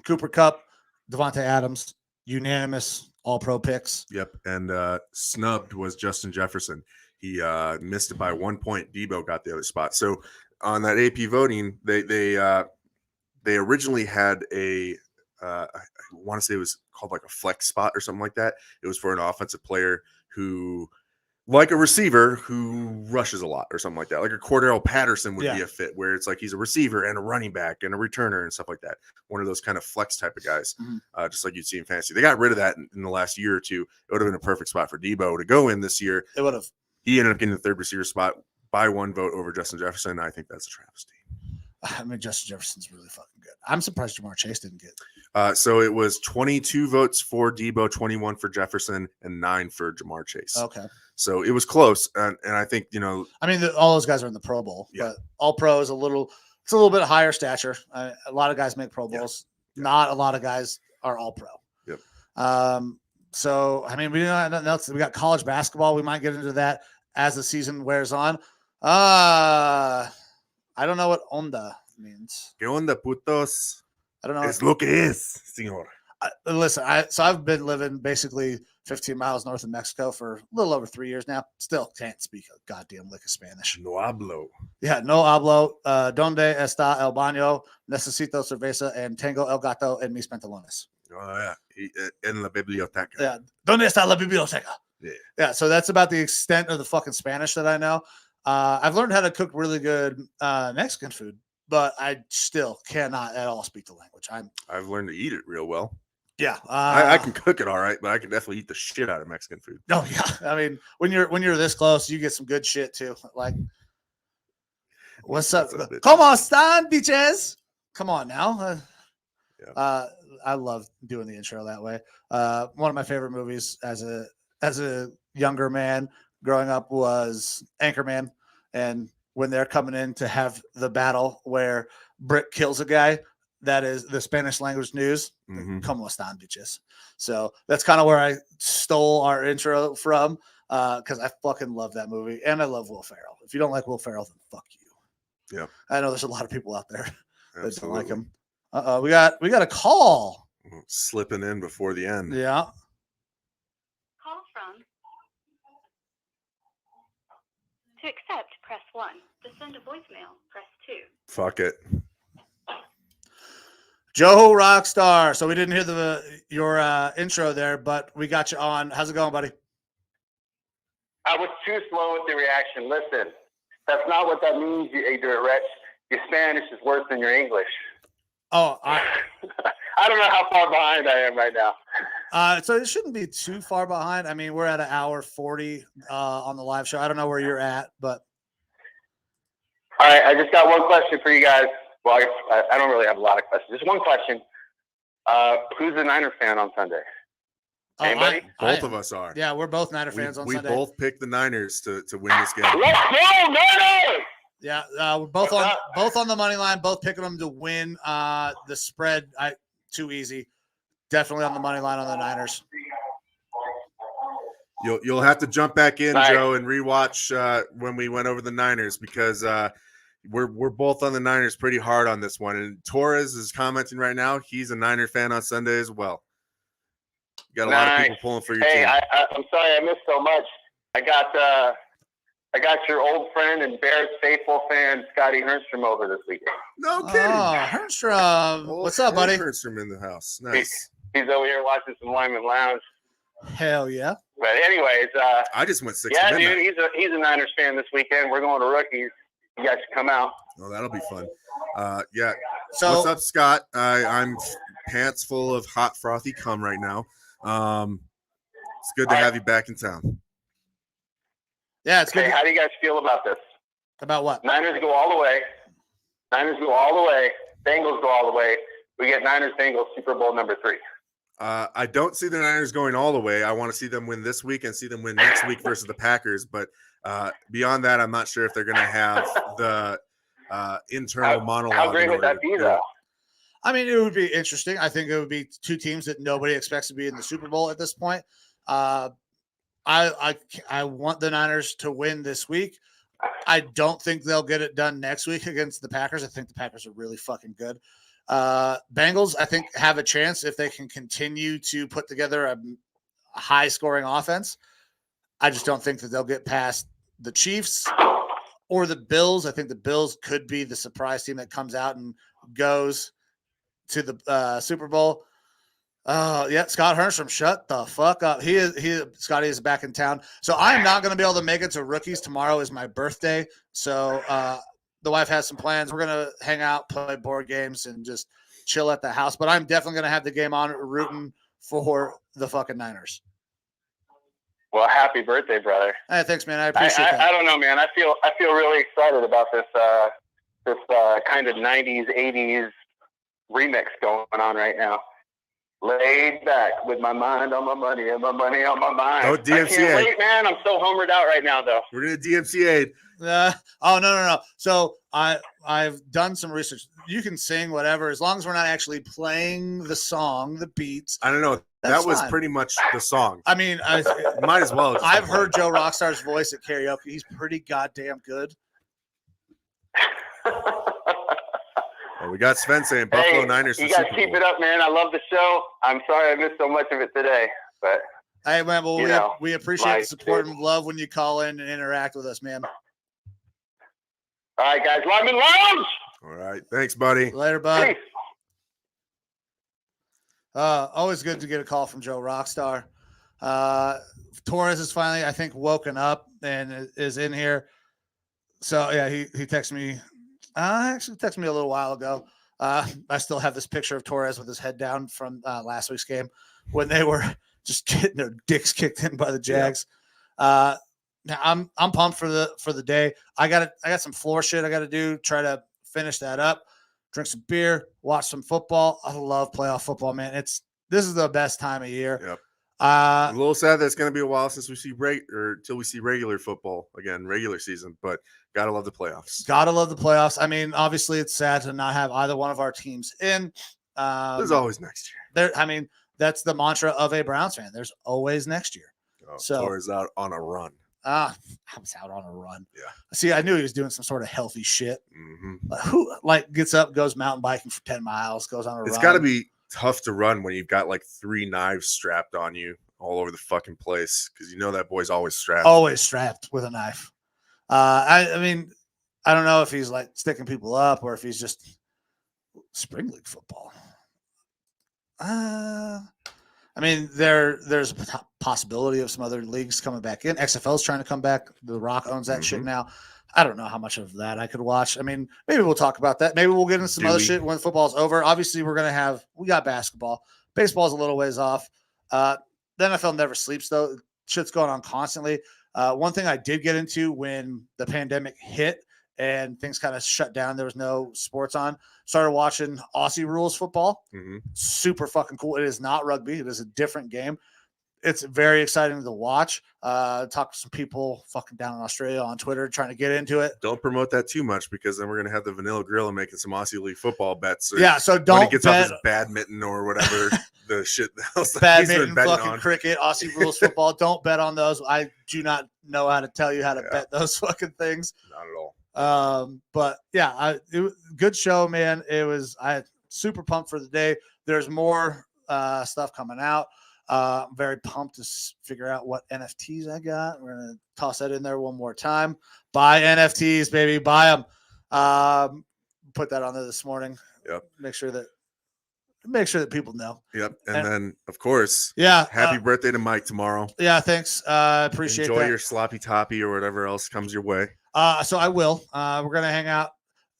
Cooper Kupp, Devontae Adams, unanimous All-Pro picks. Yep, and snubbed was Justin Jefferson. He missed it by 1 point. Debo got the other spot. So on that AP voting, they originally had I want to say it was called like a flex spot or something like that. It was for an offensive player who, like a receiver who rushes a lot or something like that. Like a Cordell Patterson would be a fit, where it's like he's a receiver and a running back and a returner and stuff like that. One of those kind of flex type of guys, just like you'd see in fantasy. They got rid of that in the last year or two. It would have been a perfect spot for Debo to go in this year. It would have. He ended up getting the third receiver spot by 1 vote over Justin Jefferson. I think that's a travesty. I mean, Justin Jefferson's really fucking good. I'm surprised Jamar Chase didn't get. So it was 22 votes for Debo, 21 for Jefferson, and 9 for Jamar Chase. Okay. So it was close, and I think I mean, all those guys are in the Pro Bowl, but All Pro is a little bit higher stature. A lot of guys make Pro Bowls. Yeah. Not a lot of guys are All Pro. Yep. So I mean, we don't know nothing else. We got college basketball. We might get into that as the season wears on. I don't know what onda means. ¿Qué onda, putos? I don't know. Es lo que es, señor. Listen, I've been living basically 15 miles north of Mexico for a little over 3 years now. Still can't speak a goddamn lick of Spanish. No hablo. Yeah, no hablo. ¿Dónde está el baño? Necesito cerveza and tengo el gato en mis pantalones. Oh, yeah. En la biblioteca. Yeah. ¿Dónde está la biblioteca? Yeah. Yeah, so that's about the extent of the fucking Spanish that I know. I've learned how to cook really good Mexican food, but I still cannot at all speak the language. I've learned to eat it real well. Yeah, I can cook it all right, but I can definitely eat the shit out of Mexican food. Oh yeah, I mean when you're this close, you get some good shit too. Like, what's up? Bitches? Come on, Stan, bitches. Come on now. Yeah. I love doing the intro that way. One of my favorite movies as a younger man growing up was Anchorman, and when they're coming in to have the battle where Brick kills a guy, that is the Spanish language news. Como están, bitches? So that's kind of where I stole our intro from, because I fucking love that movie and I love Will Ferrell. If you don't like Will Ferrell, then fuck you. Yeah, I know there's a lot of people out there that don't like him. We got a call slipping in before the end. Yeah. Call from. To accept, press 1. To send a voicemail, press 2. Fuck it. Joe Rockstar. So we didn't hear your intro there, but we got you on. How's it going, buddy? I was too slow with the reaction. Listen, that's not what that means, you ignorant wretch. Your Spanish is worse than your English. Oh, I don't know how far behind I am right now. So it shouldn't be too far behind. I mean, we're at an hour 40 on the live show. I don't know where you're at, but. All right, I just got one question for you guys. Well, I don't really have a lot of questions. Just one question. Who's the Niner fan on Sunday? Anybody? Both of us are. Yeah, we're both Niner fans on Sunday. We both picked the Niners to win this game. Let's go, Niners! Yeah, we're both on the money line, both picking them to win the spread. Too easy. Definitely on the money line on the Niners. You'll have to jump back in, Right. Joe, and rewatch when we went over the Niners, because we're both on the Niners pretty hard on this one. And Torres is commenting right now. He's a Niner fan on Sunday as well. You got a lot of people pulling for your team. I'm sorry I missed so much. I got your old friend and Bears faithful fan, Scotty Hernstrom, over this weekend. No kidding. Oh, Hernstrom. What's up, buddy? Hernstrom in the house. Nice. He's over here watching some Lineman Lounge. Hell yeah. But anyways, I just went 6 yeah, to midnight. dude, he's a Niners fan this weekend. We're going to rookies. You guys should come out. Oh, that'll be fun. Yeah. So what's up, Scott? I'm pants full of hot frothy cum right now. It's good to have you back in town. Yeah, it's good. Hey, how do you guys feel about this? About what? Niners go all the way. Niners go all the way. Bengals go all the way. We get Niners-Bengals Super Bowl number 3. I don't see the Niners going all the way. I want to see them win this week and see them win next week versus the Packers. But beyond that, I'm not sure if they're going to have the internal monologue. How great would that be, though? I mean, it would be interesting. I think it would be two teams that nobody expects to be in the Super Bowl at this point. I want the Niners to win this week. I don't think they'll get it done next week against the Packers. I think the Packers are really fucking good. Bengals, I think, have a chance if they can continue to put together a high-scoring offense. I just don't think that they'll get past the Chiefs or the Bills. I think the Bills could be the surprise team that comes out and goes to the Super Bowl. Yeah, Scott Hernstrom, shut the fuck up. Scotty is back in town. So I am not going to be able to make it to rookies. Tomorrow is my birthday. So the wife has some plans. We're going to hang out, play board games, and just chill at the house. But I'm definitely going to have the game on, rooting for the fucking Niners. Well, happy birthday, brother. Hey, thanks, man. I appreciate that. I don't know, man. I feel really excited about this kind of 90s, 80s remix going on right now. Laid back with my mind on my money and my money on my mind. Oh, DMCA. I can't wait, man. I'm so homered out right now, though. We're going to DMCA. No. So I've done some research. You can sing whatever as long as we're not actually playing the song, the beats. I don't know. That was pretty much the song. I mean, might as well. I've heard Joe Rockstar's voice at karaoke. He's pretty goddamn good. Well, we got Sven saying Buffalo Niners. You guys keep it up, man. I love the show. I'm sorry I missed so much of it today, but hey, man. Well, we appreciate the support and love when you call in and interact with us, man. All right, guys. Lineman Lounge. All right. Thanks, buddy. Later, bud. Peace. Always good to get a call from Joe Rockstar. Torres is finally, I think, woken up and is in here. So, yeah, he texted me. Actually texted me a little while ago. I still have this picture of Torres with his head down from last week's game when they were just getting their dicks kicked in by the Jags. Now I'm pumped for the day. I got some floor shit I got to do. Try to finish that up. Drink some beer. Watch some football. I love playoff football, man. This is the best time of year. Yep. A little sad that it's going to be a while since we see till we see regular football again, regular season. But gotta love the playoffs. Gotta love the playoffs. I mean, obviously, it's sad to not have either one of our teams in. There's always next year. I mean, that's the mantra of a Browns fan. There's always next year. So Torres out on a run. I was out on a run. Yeah. See, I knew he was doing some sort of healthy shit. Mm-hmm. Who gets up, goes mountain biking for 10 miles, goes on a run? It's got to be tough to run when you've got like 3 knives strapped on you all over the fucking place because you know that boy's always strapped. Always strapped with a knife. I mean, I don't know if he's like sticking people up or if he's just spring league football. I mean, there's a possibility of some other leagues coming back in. XFL's trying to come back. The Rock owns that shit now. I don't know how much of that I could watch. I mean, maybe we'll talk about that. Maybe we'll get into some other shit when football's over. Obviously, we got basketball. Baseball's a little ways off. The NFL never sleeps, though. Shit's going on constantly. One thing I did get into when the pandemic hit and things kind of shut down, there was no sports on, started watching Aussie rules football. Super fucking cool. It is not rugby. It is a different game. It's very exciting to watch. Talk to some people fucking down in Australia on Twitter trying to get into it. Don't promote that too much because then we're gonna have the Vanilla Gorilla making some Aussie League football bets. So don't when he gets off his badminton or whatever the shit else badminton, fucking on. Cricket, Aussie rules football. Don't bet on those. I do not know how to tell you how to bet those fucking things. Not at all. But yeah, it was a good show, man. I super pumped for the day. There's more stuff coming out. I'm very pumped to figure out what NFTs I got. We're going to toss that in there one more time. Buy NFTs, baby. Buy them. Put that on there this morning. Yep. Make sure that people know. Yep. And then, of course, happy birthday to Mike tomorrow. Yeah, thanks. Appreciate Enjoy that. your sloppy toppy or whatever else comes your way. So I will. We're going to hang out.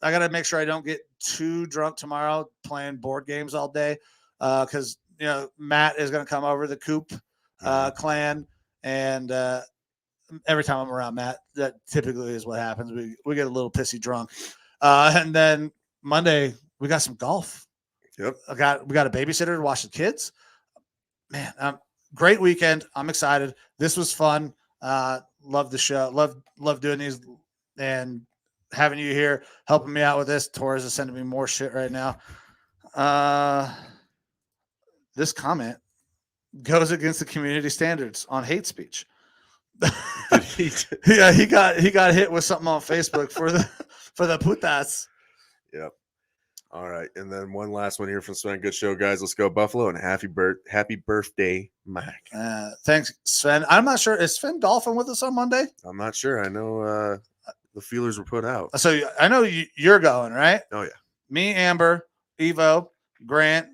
I got to make sure I don't get too drunk tomorrow playing board games all day because Matt is going to come over, the Coop clan, and every time I'm around Matt, that typically is what happens. We get a little pissy drunk, and then Monday we got some golf. Yep, we got a babysitter to watch the kids. Man, great weekend. I'm excited. This was fun. Love the show. Love doing these and having you here, helping me out with this. Torres is sending me more shit right now. This comment goes against the community standards on hate speech. Yeah, he got hit with something on Facebook for the putas. Yep. All right, and then one last one here from Sven. Good show, guys. Let's go Buffalo and happy birthday, Mac. Thanks, Sven. I'm not sure. Is Sven Dolphin with us on Monday? I'm not sure. I know the feelers were put out. So I know you're going, right? Oh yeah. Me, Amber, Evo, Grant,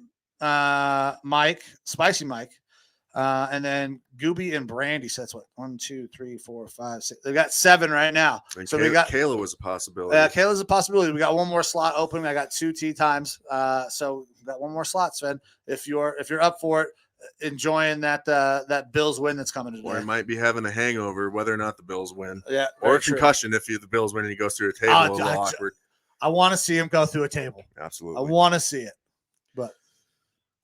Mike, Spicy Mike, and then Gooby and Brandy. So that's what 1, 2, 3, 4, 5, 6. They got 7 right now. And so we got Kayla was a possibility. Kayla's a possibility. We got one more slot open. I got 2 tea times. So we got one more slot, Sven. If you're up for it, enjoying that Bills win that's coming today. Or he might be having a hangover, whether or not the Bills win. Yeah. Or a concussion if the Bills win and he goes through a table. A little awkward. I want to see him go through a table. Absolutely. I want to see it. But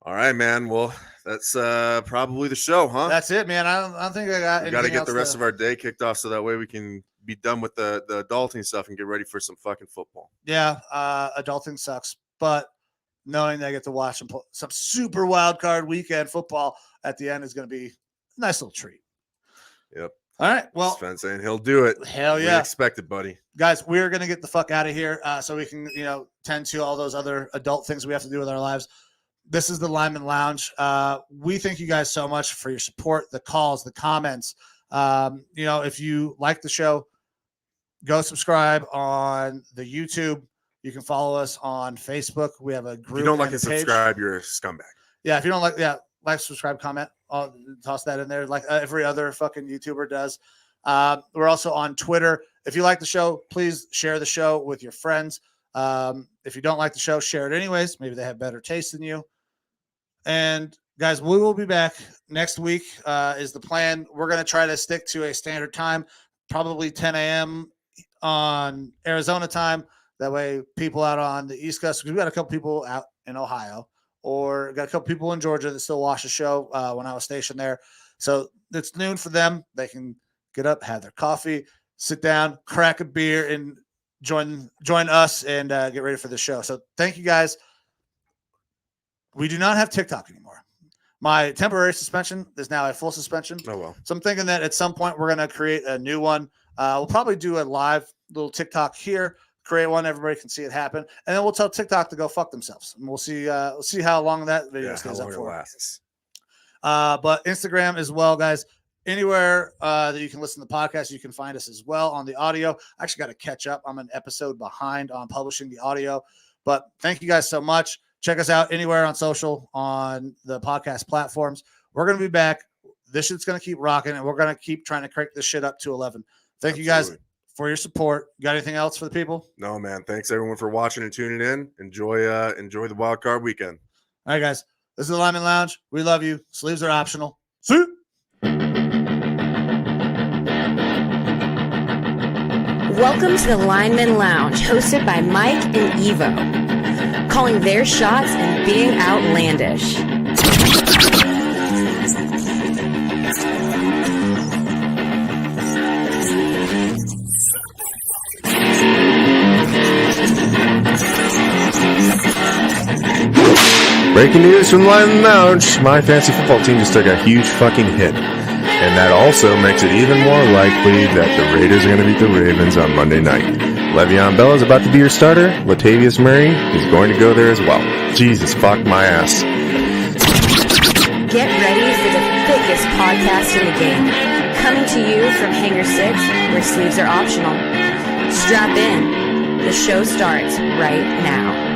all right, man. Well, that's probably the show, huh? That's it, man. I don't think I got. We got to get the rest of our day kicked off so that way we can be done with the adulting stuff and get ready for some fucking football. Yeah, adulting sucks, but knowing that I get to watch some super wild card weekend football at the end is going to be a nice little treat. Yep. All right. Well, Sven saying he'll do it. Hell yeah. We expect it, buddy. Guys, we're going to get the fuck out of here so we can, tend to all those other adult things we have to do with our lives. This is the Lineman Lounge. We thank you guys so much for your support, the calls, the comments. If you like the show, go subscribe on the YouTube. You can follow us on Facebook. We have a group. If you don't like and subscribe, you're a scumbag. Yeah, if you don't like, subscribe, comment. I'll toss that in there like every other fucking YouTuber does. We're also on Twitter. If you like the show, please share the show with your friends. If you don't like the show, share it anyways. Maybe they have better taste than you. And guys, we will be back next week is the plan. We're going to try to stick to a standard time, probably 10 a.m. on Arizona time. That way people out on the East Coast, we've got a couple people out in Ohio, or got a couple people in Georgia that still watch the show when I was stationed there. So it's noon for them. They can get up, have their coffee, sit down, crack a beer, and join us and get ready for the show. So thank you guys. We do not have TikTok anymore. My temporary suspension is now a full suspension. Oh, well. So I'm thinking that at some point we're going to create a new one. We'll probably do a live little TikTok here, create one. Everybody can see it happen. And then we'll tell TikTok to go fuck themselves. And we'll see how long that video stays up for. But Instagram as well, guys. Anywhere that you can listen to the podcast, you can find us as well on the audio. I actually got to catch up. I'm an episode behind on publishing the audio. But thank you guys so much. Check us out anywhere on social, on the podcast platforms. We're going to be back. This shit's going to keep rocking, and we're going to keep trying to crank this shit up to 11. Thank you guys for your support. You got anything else for the people? No, man. Thanks, everyone, for watching and tuning in. Enjoy the wild card weekend. All right, guys. This is the Lineman Lounge. We love you. Sleeves are optional. See you. Welcome to the Lineman Lounge, hosted by Mike and Evo. Calling their shots and being outlandish. Breaking news from Lineman Lounge. My fantasy football team just took a huge fucking hit. And that also makes it even more likely that the Raiders are going to beat the Ravens on Monday night. Le'Veon Bell is about to be your starter. Latavius Murray is going to go there as well. Jesus, fuck my ass. Get ready for the thickest podcast in the game. Coming to you from Hangar 6, where sleeves are optional. Strap in. The show starts right now.